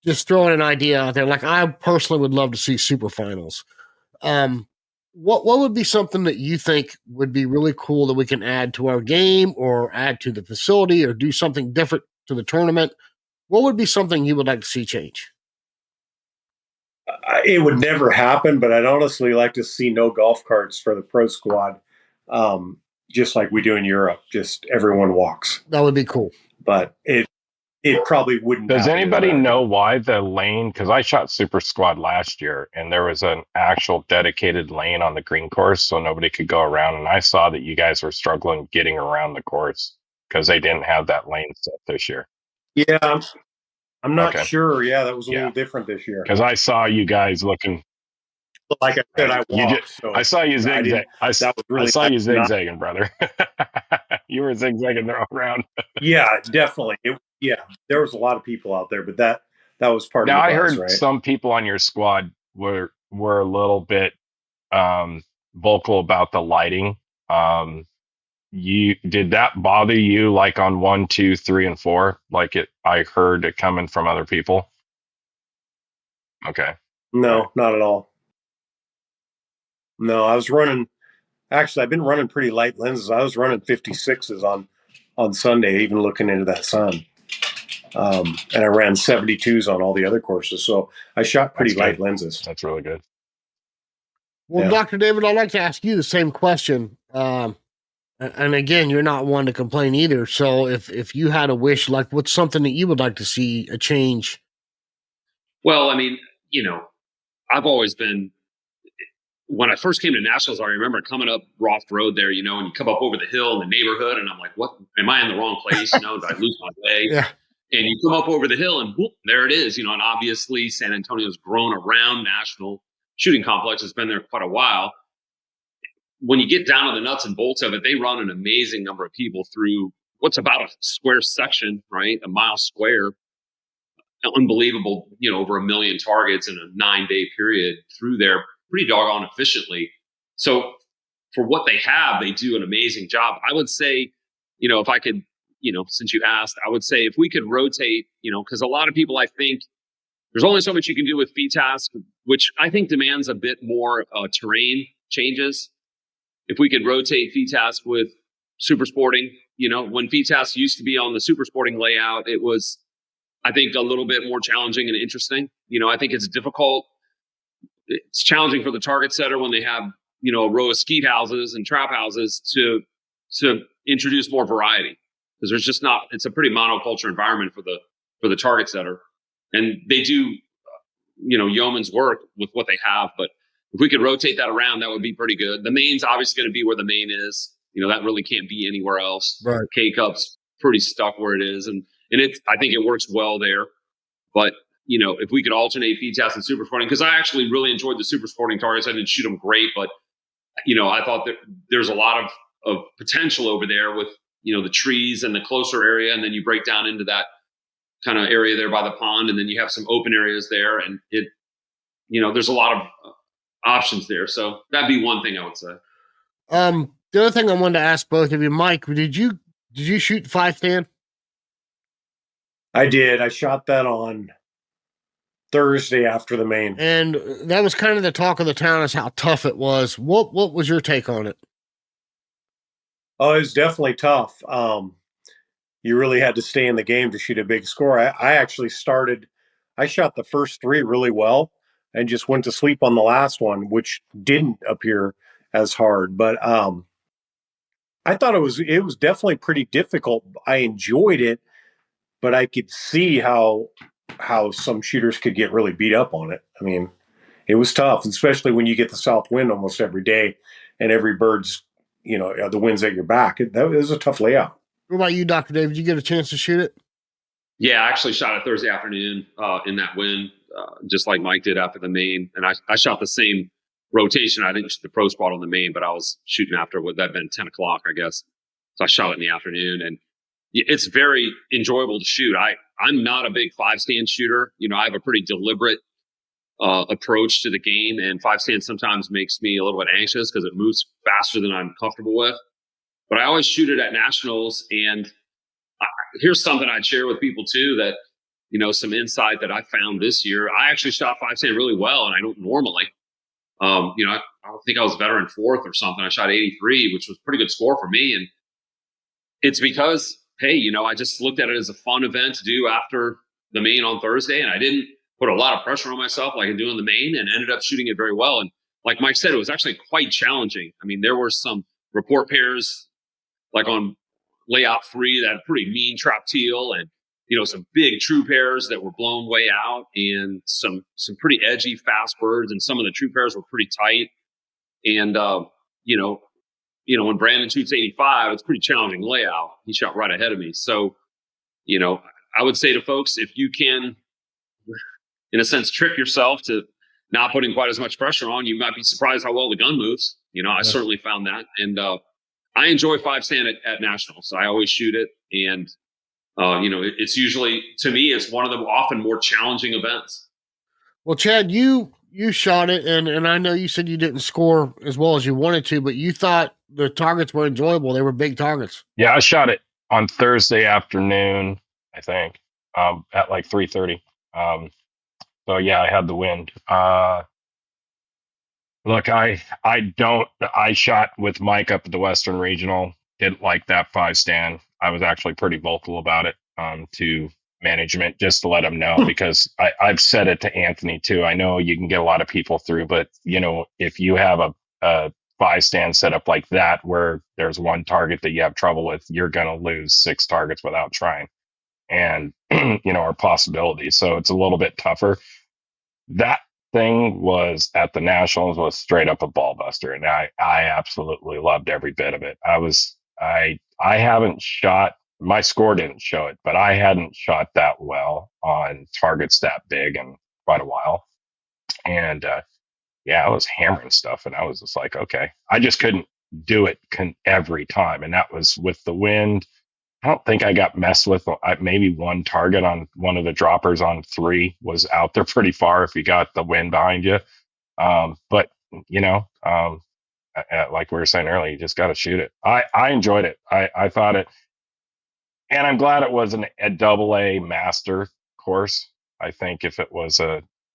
just throwing an idea out there, like I personally would love to see super finals. What would be something that you think would be really cool that we can add to our game or add to the facility or do something different to the tournament? What would be something you would like to see change? It would never happen, but I'd honestly like to see no golf carts for the pro squad, just like we do in Europe. Just everyone walks. That would be cool. But it probably wouldn't. Does anybody know why the lane? Because I shot Super Squad last year, and there was an actual dedicated lane on the green course, so nobody could go around. And I saw that you guys were struggling getting around the course because they didn't have that lane set this year. Yeah, I'm not sure. Yeah, that was a little different this year. Because I saw you guys looking. Like I said, I walked. I saw you zigzag. I saw you zigzagging, brother. You were zigzagging around. Yeah, definitely. There was a lot of people out there, but that was part of the buzz, I heard right? some people on your squad were a little bit vocal about the lighting. Did that bother you, like on 1, 2, 3, and 4? Like I heard it coming from other people. Okay. No, not at all. No, I was running. Actually, I've been running pretty light lenses. I was running 56s on Sunday, even looking into that sun. And I ran 72s on all the other courses. So I shot pretty light lenses. That's really good. Well, Dr. David, I'd like to ask you the same question. And again, you're not one to complain either. So if you had a wish, like what's something that you would like to see a change? Well, I mean, I've always been when I first came to Nationals, I remember coming up Roft Road there, and you come up over the hill in the neighborhood, and I'm like, what? Am I in the wrong place? Did I lose my way? Yeah. And you come up over the hill, and whoop, there it is. And obviously San Antonio's grown around National Shooting Complex. It's been there quite a while. When you get down to the nuts and bolts of it, they run an amazing number of people through what's about a square section, right? A mile square. Unbelievable, over 1 million targets in a 9-day period through there pretty doggone efficiently. So for what they have, they do an amazing job. I would say, if I could, since you asked, I would say if we could rotate, because a lot of people, I think there's only so much you can do with FITASC, which I think demands a bit more terrain changes. If we could rotate FITASC with super sporting, when FITASC used to be on the super sporting layout, it was, I think, a little bit more challenging and interesting. I think it's difficult. It's challenging for the target setter when they have, a row of skeet houses and trap houses to introduce more variety, because there's just not, it's a pretty monoculture environment for the target setter. And they do, yeoman's work with what they have. But if we could rotate that around, that would be pretty good. The main's obviously going to be where the main is. That really can't be anywhere else. Right. K-Cup's pretty stuck where it is. And I think it works well there. But, if we could alternate FITASC and super sporting, because I actually really enjoyed the super sporting targets. I didn't shoot them great, but, I thought that there's a lot of potential over there with, the trees and the closer area. And then you break down into that kind of area there by the pond. And then you have some open areas there. And there's a lot of options there. So that'd be one thing I would say. The other thing I wanted to ask both of you, Mike, did you shoot 5-stand? I did. I shot that on Thursday after the main. And that was kind of the talk of the town, is how tough it was. What was your take on it? Oh, it was definitely tough. You really had to stay in the game to shoot a big score. I actually I shot the first 3 really well and just went to sleep on the last one, which didn't appear as hard. But I thought it was definitely pretty difficult. I enjoyed it, but I could see how some shooters could get really beat up on it. I mean, it was tough, especially when you get the south wind almost every day and every bird's, the wind's at your back. That was a tough layout. What about you, Dr. David? Did you get a chance to shoot it? Yeah, I actually shot it Thursday afternoon in that wind, just like Mike did after the main. And I shot the same rotation. I didn't shoot the pro squad on the main, but I was shooting after, would that have been 10 o'clock, I guess. So I shot it in the afternoon, and it's very enjoyable to shoot. I'm not a big 5-stand shooter. I have a pretty deliberate approach to the game, and 5-stand sometimes makes me a little bit anxious because it moves faster than I'm comfortable with. But I always shoot it at Nationals, and here's something I'd share with people too, that, some insight that I found this year. I actually shot 5-stand really well, and I don't normally. I think I was veteran 4th or something. I shot 83, which was a pretty good score for me. And it's because, hey, I just looked at it as a fun event to do after the main on Thursday. And I didn't put a lot of pressure on myself like I do in the main, and ended up shooting it very well. And like Mike said, it was actually quite challenging. I mean, there were some report pairs like on layout 3 that had pretty mean trap teal, and, some big true pairs that were blown way out, and some pretty edgy fast birds. And some of the true pairs were pretty tight. And, when Brandon shoots 85, it's a pretty challenging layout. He shot right ahead of me. So, I would say to folks, if you can, in a sense, trick yourself to not putting quite as much pressure on, you might be surprised how well the gun moves. I certainly found that. And I enjoy 5-stand at Nationals. So I always shoot it. And, it's usually, to me, it's one of the often more challenging events. Well, Chad, you shot it, and I know you said you didn't score as well as you wanted to, but you thought the targets were enjoyable. They were big targets. Yeah, I shot it on Thursday afternoon, I think, at like 3:30. So yeah, I had the wind. Look, I shot with Mike up at the Western Regional. Didn't like that 5-stand. I was actually pretty vocal about it to management, just to let them know, because I've said it to Anthony too. I know you can get a lot of people through, but if you have a 5-stand set up like that, where there's one target that you have trouble with, you're going to lose 6 targets without trying, and or possibilities. So it's a little bit tougher. That thing was at the Nationals was straight up a ball buster. And I absolutely loved every bit of it. I haven't shot, my score didn't show it, but I hadn't shot that well on targets that big in quite a while. And, yeah, I was hammering stuff and I was just like, okay, I just couldn't do it every time. And that was with the wind. I don't think I got messed with. Maybe one target on one of the droppers on 3 was out there pretty far if you got the wind behind you. But, like we were saying earlier, you just got to shoot it. I enjoyed it. I thought it, and I'm glad it wasn't a AA master course. I think if it was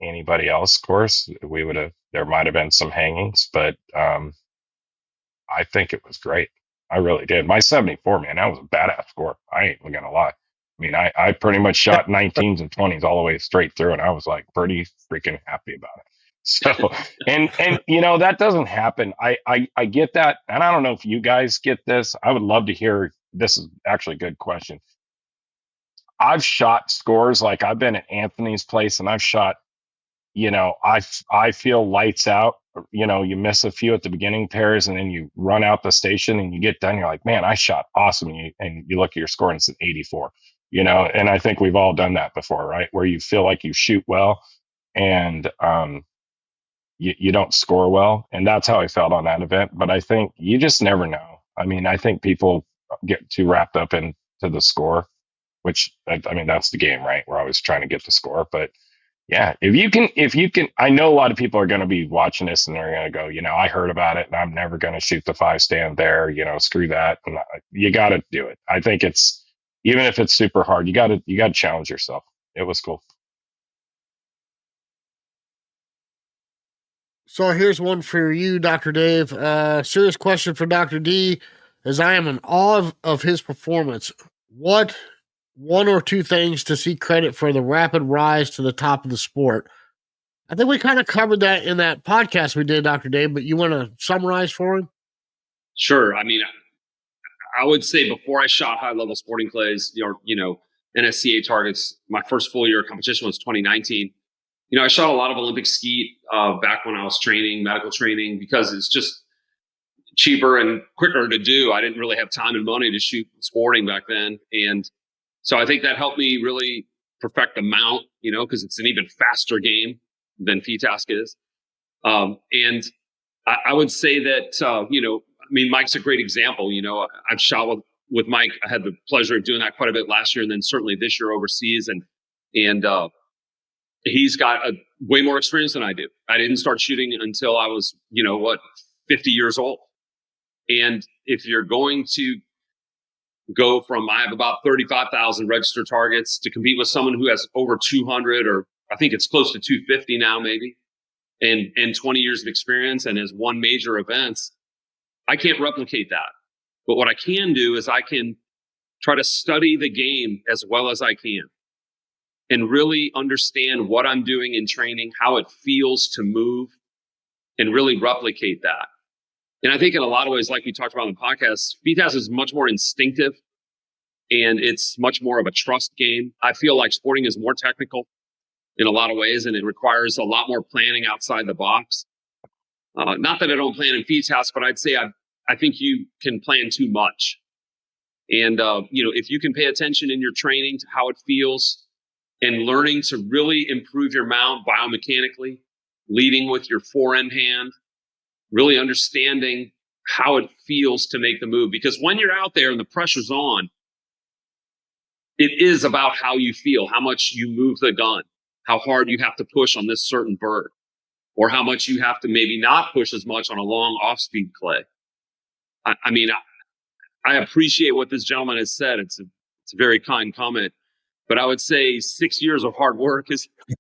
anybody else course, there might have been some hangings, but I think it was great. I really did. My 74, man, that was a badass score. I ain't gonna lie. I mean, I pretty much shot 19s and 20s all the way straight through, and I was like pretty freaking happy about it. So, and that doesn't happen. I get that, and I don't know if you guys get this. I would love to hear. This is actually a good question. I've shot scores like I've been at Anthony's place, and I've shot. I feel lights out. You miss a few at the beginning pairs, and then you run out the station, and you get done. You're like, man, I shot awesome. And you look at your score, and it's an 84. And I think we've all done that before, right? Where you feel like you shoot well, and you don't score well, and that's how I felt on that event. But I think you just never know. I mean, I think people get too wrapped up into the score, which I mean that's the game, right? We're always trying to get the score, but. Yeah, if you can, I know a lot of people are going to be watching this and they're going to go, I heard about it and I'm never going to shoot the 5 stand there, screw that. And you got to do it. I think even if it's super hard, you got to challenge yourself. It was cool. So here's one for you, Dr. Dave. Serious question for Dr. D, as I am in awe of his performance. What 1 or 2 things to see credit for the rapid rise to the top of the sport? I think we kind of covered that in that podcast we did, Dr. Dave, but you want to summarize for him? Sure. I mean, I would say before I shot high-level sporting clays, NSCA targets, my first full year of competition was 2019. I shot a lot of Olympic skeet back when I was medical training, because it's just cheaper and quicker to do. I didn't really have time and money to shoot sporting back then. And so I think that helped me really perfect the mount, because it's an even faster game than FITASC is. And I would say that, Mike's a great example. I've shot with Mike. I had the pleasure of doing that quite a bit last year, and then certainly this year overseas. And he's got way more experience than I do. I didn't start shooting until I was, 50 years old. And if you're going to go from, I have about 35,000 registered targets, to compete with someone who has over 200, or I think it's close to 250 now, maybe, and 20 years of experience and has won major events, I can't replicate that. But what I can do is I can try to study the game as well as I can and really understand what I'm doing in training, how it feels to move, and really replicate that. And I think in a lot of ways, like we talked about in the podcast, FITASC is much more instinctive and it's much more of a trust game. I feel like sporting is more technical in a lot of ways, and it requires a lot more planning outside the box. Not that I don't plan in FITASC, but I'd say I think you can plan too much. And, if you can pay attention in your training to how it feels and learning to really improve your mount biomechanically, leading with your forehand hand, really understanding how it feels to make the move. Because when you're out there and the pressure's on, it is about how you feel, how much you move the gun, how hard you have to push on this certain bird, or how much you have to maybe not push as much on a long off-speed clay. I appreciate what this gentleman has said. It's a very kind comment, but I would say 6 years of hard work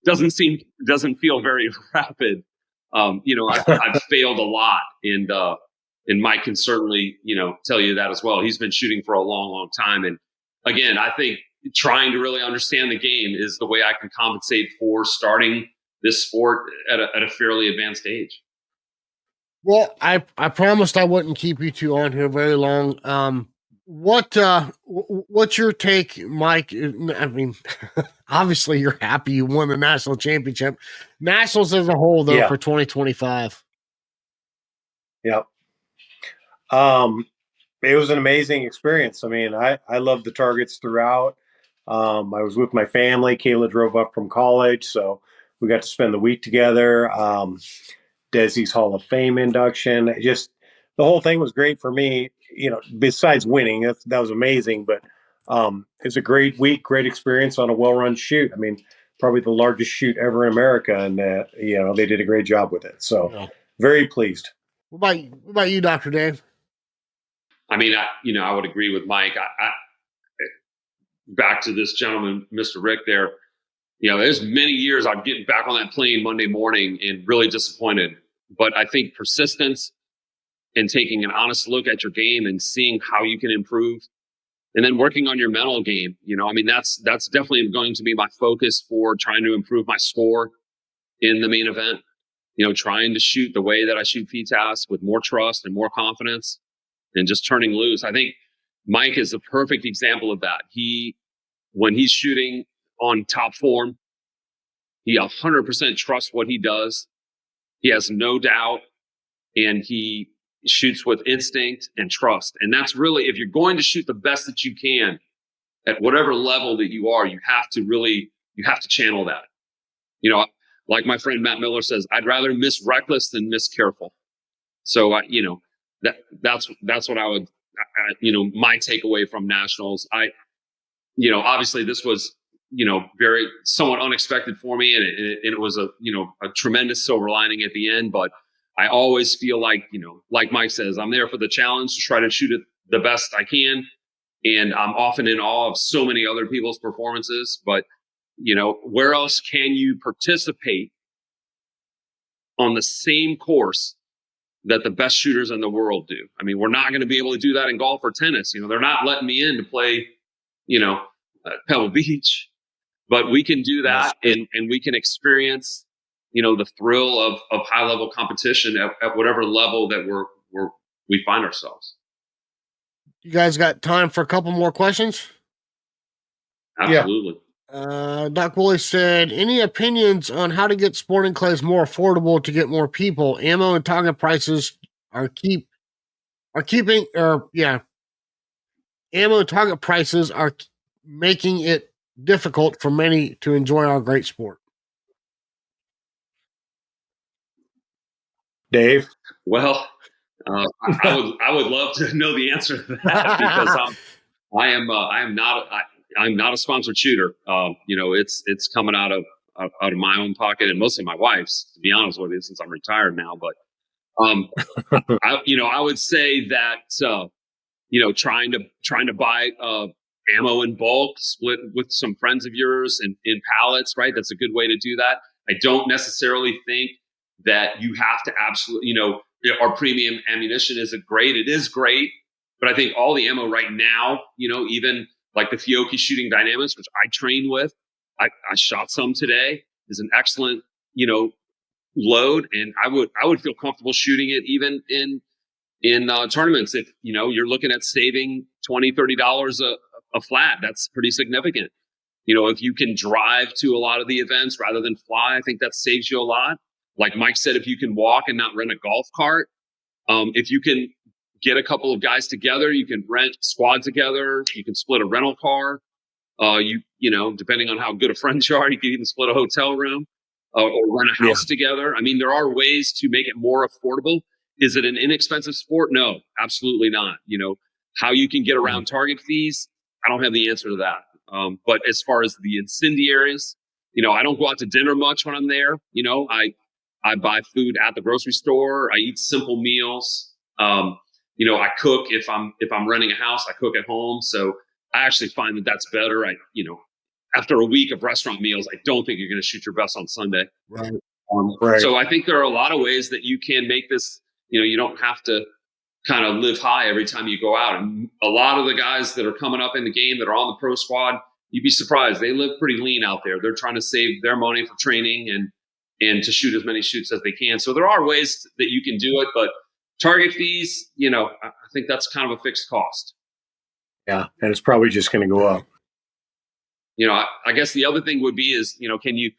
doesn't feel very rapid. I've failed a lot, and Mike can certainly, tell you that as well. He's been shooting for a long, long time. And again, I think trying to really understand the game is the way I can compensate for starting this sport at a fairly advanced age. Well, I promised I wouldn't keep you two on here very long. What's your take, Mike? I mean, obviously you're happy you won the national championship. Nationals as a whole, though, for 2025. Yep. It was an amazing experience. I mean, I loved the targets throughout. I was with my family. Kayla drove up from college, so we got to spend the week together. Desi's Hall of Fame induction. Just the whole thing was great for me. You know, besides winning, that was amazing. But it's a great week, great experience on a well-run shoot. I mean, probably the largest shoot ever in America, and they did a great job with it. So, very pleased. What about you, Dr. Dave? I mean, I would agree with Mike. I back to this gentleman, Mr. Rick there. There's many years I'm getting back on that plane Monday morning and really disappointed. But I think persistence and taking an honest look at your game and seeing how you can improve, and then working on your mental game. That's definitely going to be my focus for trying to improve my score in the main event. Trying to shoot the way that I shoot FITASC with more trust and more confidence and just turning loose. I think Mike is a perfect example of that. When he's shooting on top form, he 100% trusts what he does. He has no doubt, and he shoots with instinct and trust. And that's really, if you're going to shoot the best that you can at whatever level that you are, you have to channel that. Like my friend Matt Miller says, I'd rather miss reckless than miss careful. So, that's what I would, my takeaway from nationals. Obviously this was, very somewhat unexpected for me, and it was a tremendous silver lining at the end. But I always feel like, like Mike says, I'm there for the challenge to try to shoot it the best I can. And I'm often in awe of so many other people's performances, but where else can you participate on the same course that the best shooters in the world do? I mean, we're not going to be able to do that in golf or tennis. They're not letting me in to play, Pebble Beach, but we can do that, and we can experience, the thrill of high level competition at whatever level that we find ourselves. You guys got time for a couple more questions? Absolutely. Doc Woolley said, any opinions on how to get sporting clays more affordable to get more people? Ammo and target prices ammo and target prices are making it difficult for many to enjoy our great sport. Dave? Well, I would love to know the answer to that, because I'm not a sponsored shooter. It's coming out of my own pocket and mostly my wife's, to be honest with you, since I'm retired now. But I would say that trying to buy ammo in bulk, split with some friends of yours and in pallets, right? That's a good way to do that. I don't necessarily think that you have to absolutely, our premium ammunition isn't great. It is great, but I think all the ammo right now, even like the Fiocchi Shooting Dynamics, which I train with, I shot some today, is an excellent, load. And I would feel comfortable shooting it even in tournaments. If, you're looking at saving $20, $30 a flat, that's pretty significant. If you can drive to a lot of the events rather than fly, I think that saves you a lot. Like Mike said, if you can walk and not rent a golf cart, if you can get a couple of guys together, you can rent squad together, you can split a rental car. Depending on how good of friends you are, you can even split a hotel room or rent a house together. I mean, there are ways to make it more affordable. Is it an inexpensive sport? No, absolutely not. How you can get around target fees, I don't have the answer to that. But as far as the incendiaries, I don't go out to dinner much when I'm there. I buy food at the grocery store. I eat simple meals. I cook if I'm renting a house. I cook at home. So I actually find that that's better. After a week of restaurant meals, I don't think you're going to shoot your best on Sunday. Right. Right. So I think there are a lot of ways that you can make this. You don't have to kind of live high every time you go out. And a lot of the guys that are coming up in the game that are on the pro squad, you'd be surprised. They live pretty lean out there. They're trying to save their money for training and to shoot as many shoots as they can. So there are ways that you can do it, but target fees, I think that's kind of a fixed cost. Yeah, and it's probably just going to go up. I guess the other thing would be is, can you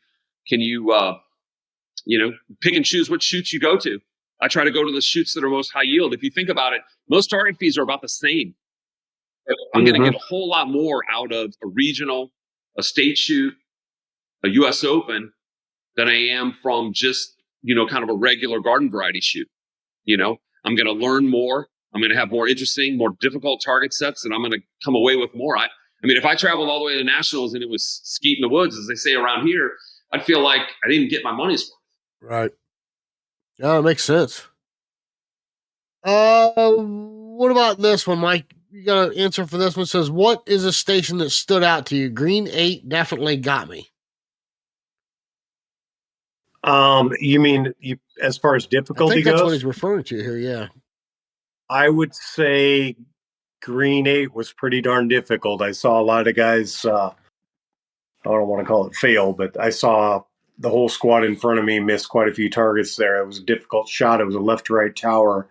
pick and choose which shoots you go to? I try to go to the shoots that are most high yield. If you think about it, most target fees are about the same. I'm going to get a whole lot more out of a regional, a state shoot, a U.S. Open than I am from just, kind of a regular garden variety shoot. I'm going to learn more. I'm going to have more interesting, more difficult target sets, and I'm going to come away with more. I mean, if I traveled all the way to nationals and it was skeet in the woods, as they say around here, I'd feel like I didn't get my money's worth. Right. Yeah, it makes sense. What about this one, Mike? You got an answer for this one. It says, what is a station that stood out to you? Green 8 definitely got me. You mean as far as difficulty I think that's goes? what he's referring to here, yeah. I would say Green 8 was pretty darn difficult. I saw a lot of guys, I don't want to call it fail, but I saw the whole squad in front of me miss quite a few targets there. It was a difficult shot. It was a left to right tower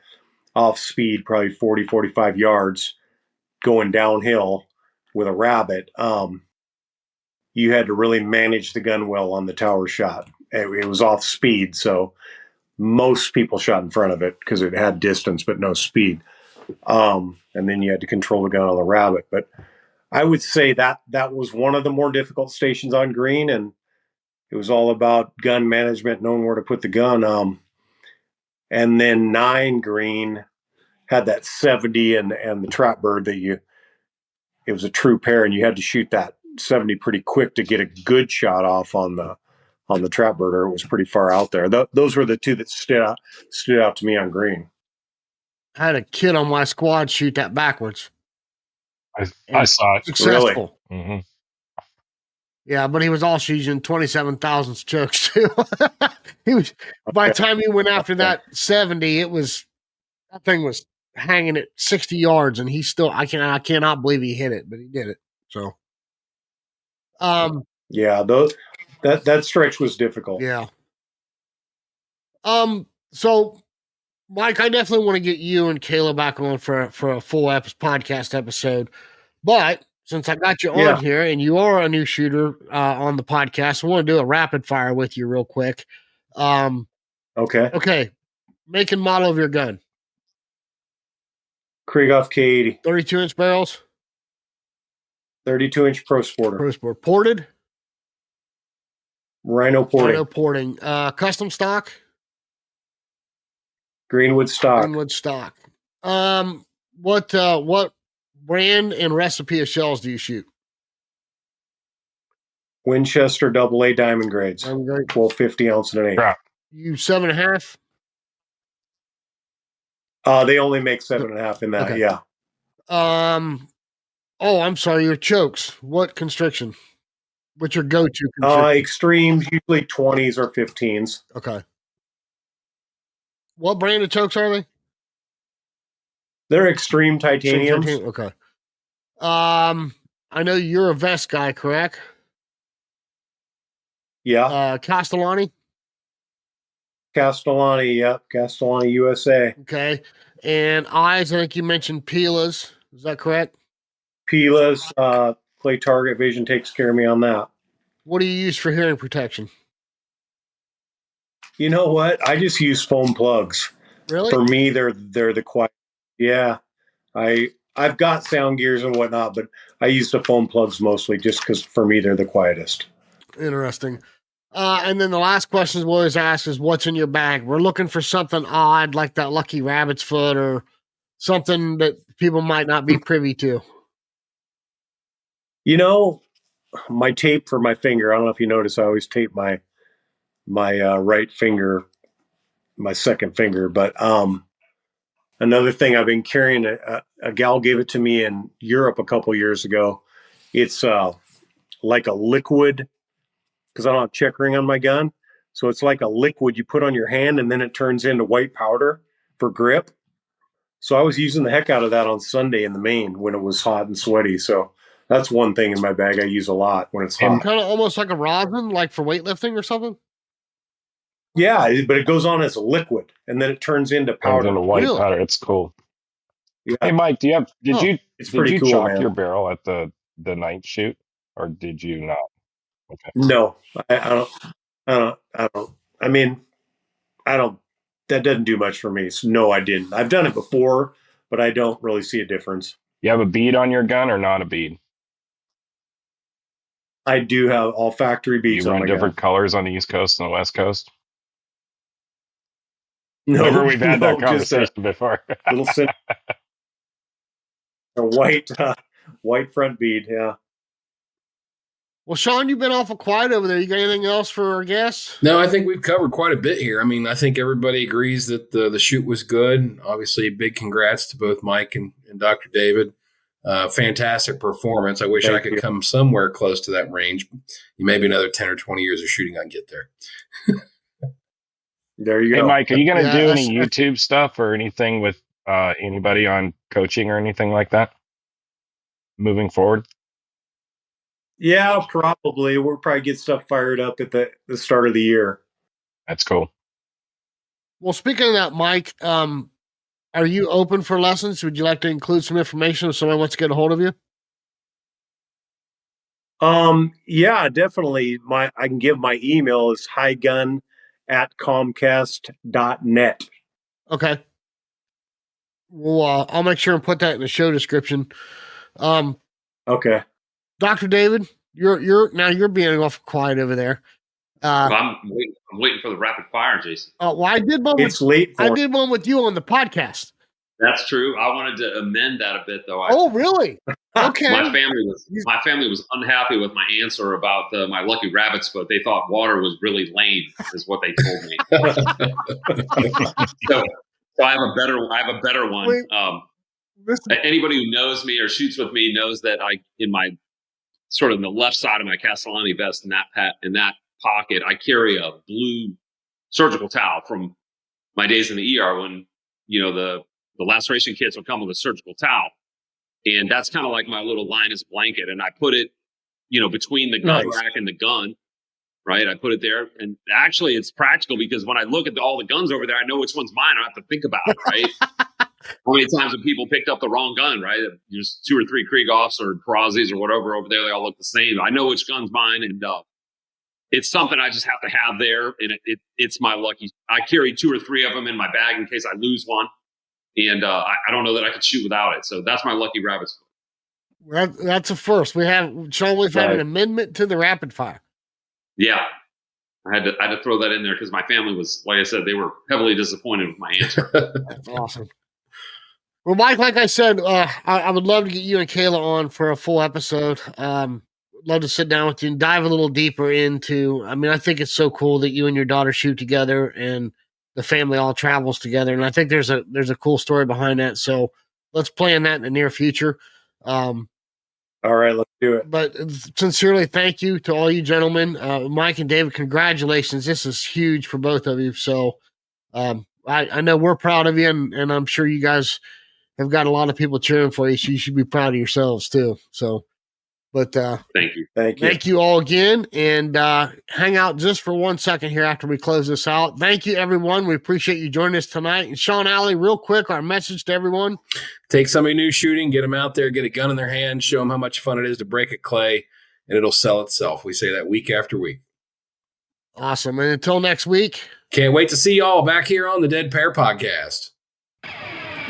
off speed, probably 40, 45 yards going downhill with a rabbit. You had to really manage the gun well on the tower shot. It was off speed, so most people shot in front of it because it had distance but no speed. And then you had to control the gun on the rabbit. But I would say that was one of the more difficult stations on green, and it was all about gun management, knowing where to put the gun. And then 9 green had that 70 and the trap bird it was a true pair, and you had to shoot that 70 pretty quick to get a good shot off on the trap bird, or it was pretty far out there. Those were the two that stood out to me on green. I had a kid on my squad shoot that backwards. I saw it. Successful. Really? Mm-hmm. Yeah, but he was also using 27,000 chokes too. He was, by the time he went after that 70, that thing was hanging at 60 yards, and he still, I cannot believe he hit it, but he did it. So, yeah, that stretch was difficult. Yeah. So, Mike, I definitely want to get you and Kayla back on for a full podcast episode, but since I got you on here and you are a new shooter on the podcast, I want to do a rapid fire with you real quick. Okay. Make and model of your gun. Krieghoff K80. 32-inch barrels? 32-inch Pro Sporter. Pro Sport. Ported? Rhino porting. Rhino porting. Custom stock? Greenwood stock. Greenwood stock. What brand and recipe of shells do you shoot? Winchester AA diamond grades. 1250 ounce and an 8. You 7.5? They only make 7.5 in that. Okay. Yeah. Oh, I'm sorry. Your chokes. What constriction? What's your go-to constriction? Extremes, usually 20s or 15s. Okay. What brand of chokes are they? They're extreme titaniums. Okay. I know you're a vest guy, correct? Yeah. Castellani? Castellani, yep. Castellani USA. Okay. And eyes, I think you mentioned Pila's. Is that correct? Pila's, Clay Target Vision takes care of me on that. What do you use for hearing protection? You know what? I just use foam plugs. Really? For me, they're the quiet. Yeah. I've got sound gears and whatnot, but I use the foam plugs mostly just because for me, they're the quietest. Interesting. And then the last question we'll always ask is, what's in your bag? We're looking for something odd like that lucky rabbit's foot or something that people might not be privy to. You know, my tape for my finger, I don't know if you notice, I always tape my right finger, my second finger. But another thing I've been carrying, a gal gave it to me in Europe a couple years ago. It's like a liquid, because I don't have checkering on my gun. So it's like a liquid you put on your hand, and then it turns into white powder for grip. So I was using the heck out of that on Sunday in the Maine when it was hot and sweaty. So that's one thing in my bag I use a lot when it's hot. Kind of almost like a rosin, like for weightlifting or something? Yeah, but it goes on as a liquid, and then it turns into powder. Turns into white powder. It's cool. Yeah, Hey, Mike, did you it's did pretty you cool, chalk man. your barrel at the ninth shoot, or did you not? Okay. No, I don't. I don't. I mean, I don't. That doesn't do much for me. So no, I didn't. I've done it before, but I don't really see a difference. You have a bead on your gun or not a bead? I do have all factory Do you beads on run my different gun. colors on the East Coast and the West Coast? No, Remember we've had that just a conversation before. little a white front bead. Yeah. Well, Sean, you've been awful quiet over there. You got anything else for our guests? No, I think we've covered quite a bit here. I mean, I think everybody agrees that the shoot was good. Obviously, big congrats to both Mike and Dr. David. Fantastic performance. I wish I could come somewhere close to that range. Maybe another 10 or 20 years of shooting, I'd get there. There you Hey, go. Mike, are you going to Yeah, do any that's- YouTube stuff or anything with anybody on coaching or anything like that moving forward? Yeah, probably. We'll probably get stuff fired up at the start of the year. That's cool. Well, speaking of that, Mike, are you open for lessons? Would you like to include some information if somebody wants to get a hold of you? Yeah, definitely. I can give my email is highgun@comcast.net. Okay. Well, I'll make sure and put that in the show description. Okay. Dr. David, you're being awful quiet over there. I'm waiting for the rapid fire, Jason. Well, I did one. It's late. I did one with you on the podcast. That's true. I wanted to amend that a bit, though. Oh, really? Okay. My family was unhappy with my answer about my lucky rabbit's foot. They thought water was really lame, is what they told me. so I have a better one. Wait, anybody who knows me or shoots with me knows that in my sort of in the left side of my Castellani vest in that pocket, I carry a blue surgical towel from my days in the ER when the laceration kits would come with a surgical towel. And that's kind of like my little Linus blanket. And I put it, between the gun rack and the gun, right? I put it there. And actually it's practical because when I look at all the guns over there, I know which one's mine. I don't have to think about it, right? How many times have people picked up the wrong gun, right? There's 2 or 3 Kriegoffs or Perazzi's or whatever over there. They all look the same. I know which gun's mine. And it's something I just have to have there. And it's my lucky. I carry 2 or 3 of them in my bag in case I lose one. And I don't know that I could shoot without it. So that's my lucky rabbit's foot. That's a first. We've had an amendment to the rapid fire. Yeah. I had to throw that in there because my family was, like I said, they were heavily disappointed with my answer. That's awesome. Well, Mike, like I said, I would love to get you and Kayla on for a full episode. Love to sit down with you and dive a little deeper into, I think it's so cool that you and your daughter shoot together and the family all travels together. And I think there's a cool story behind that. So let's plan that in the near future. All right, let's do it. But sincerely, thank you to all you gentlemen. Mike and David, congratulations. This is huge for both of you. So I know we're proud of you, and I'm sure you guys have got a lot of people cheering for you, so you should be proud of yourselves too. So, but thank you. Thank you all again, and hang out just for 1 second here after we close this out. Thank you, everyone. We appreciate you joining us tonight. And Sean Alley, real quick, our message to everyone. Take somebody new shooting, get them out there, get a gun in their hand, show them how much fun it is to break a clay, and it'll sell itself. We say that week after week. Awesome. And until next week. Can't wait to see you all back here on the Dead Pair Podcast.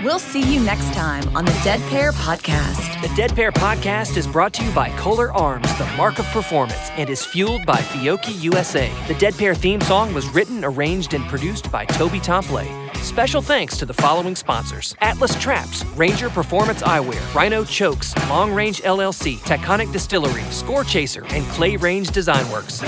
We'll see you next time on the Dead Pair Podcast. The Dead Pair Podcast is brought to you by Kolar Arms, the mark of performance, and is fueled by Fiocchi USA. The Dead Pair theme song was written, arranged, and produced by Toby Tomplay. Special thanks to the following sponsors: Atlas Traps, Ranger Performance Eyewear, Rhino Chokes, Long Range LLC, Taconic Distillery, Score Chaser, and Clay Range Design Works.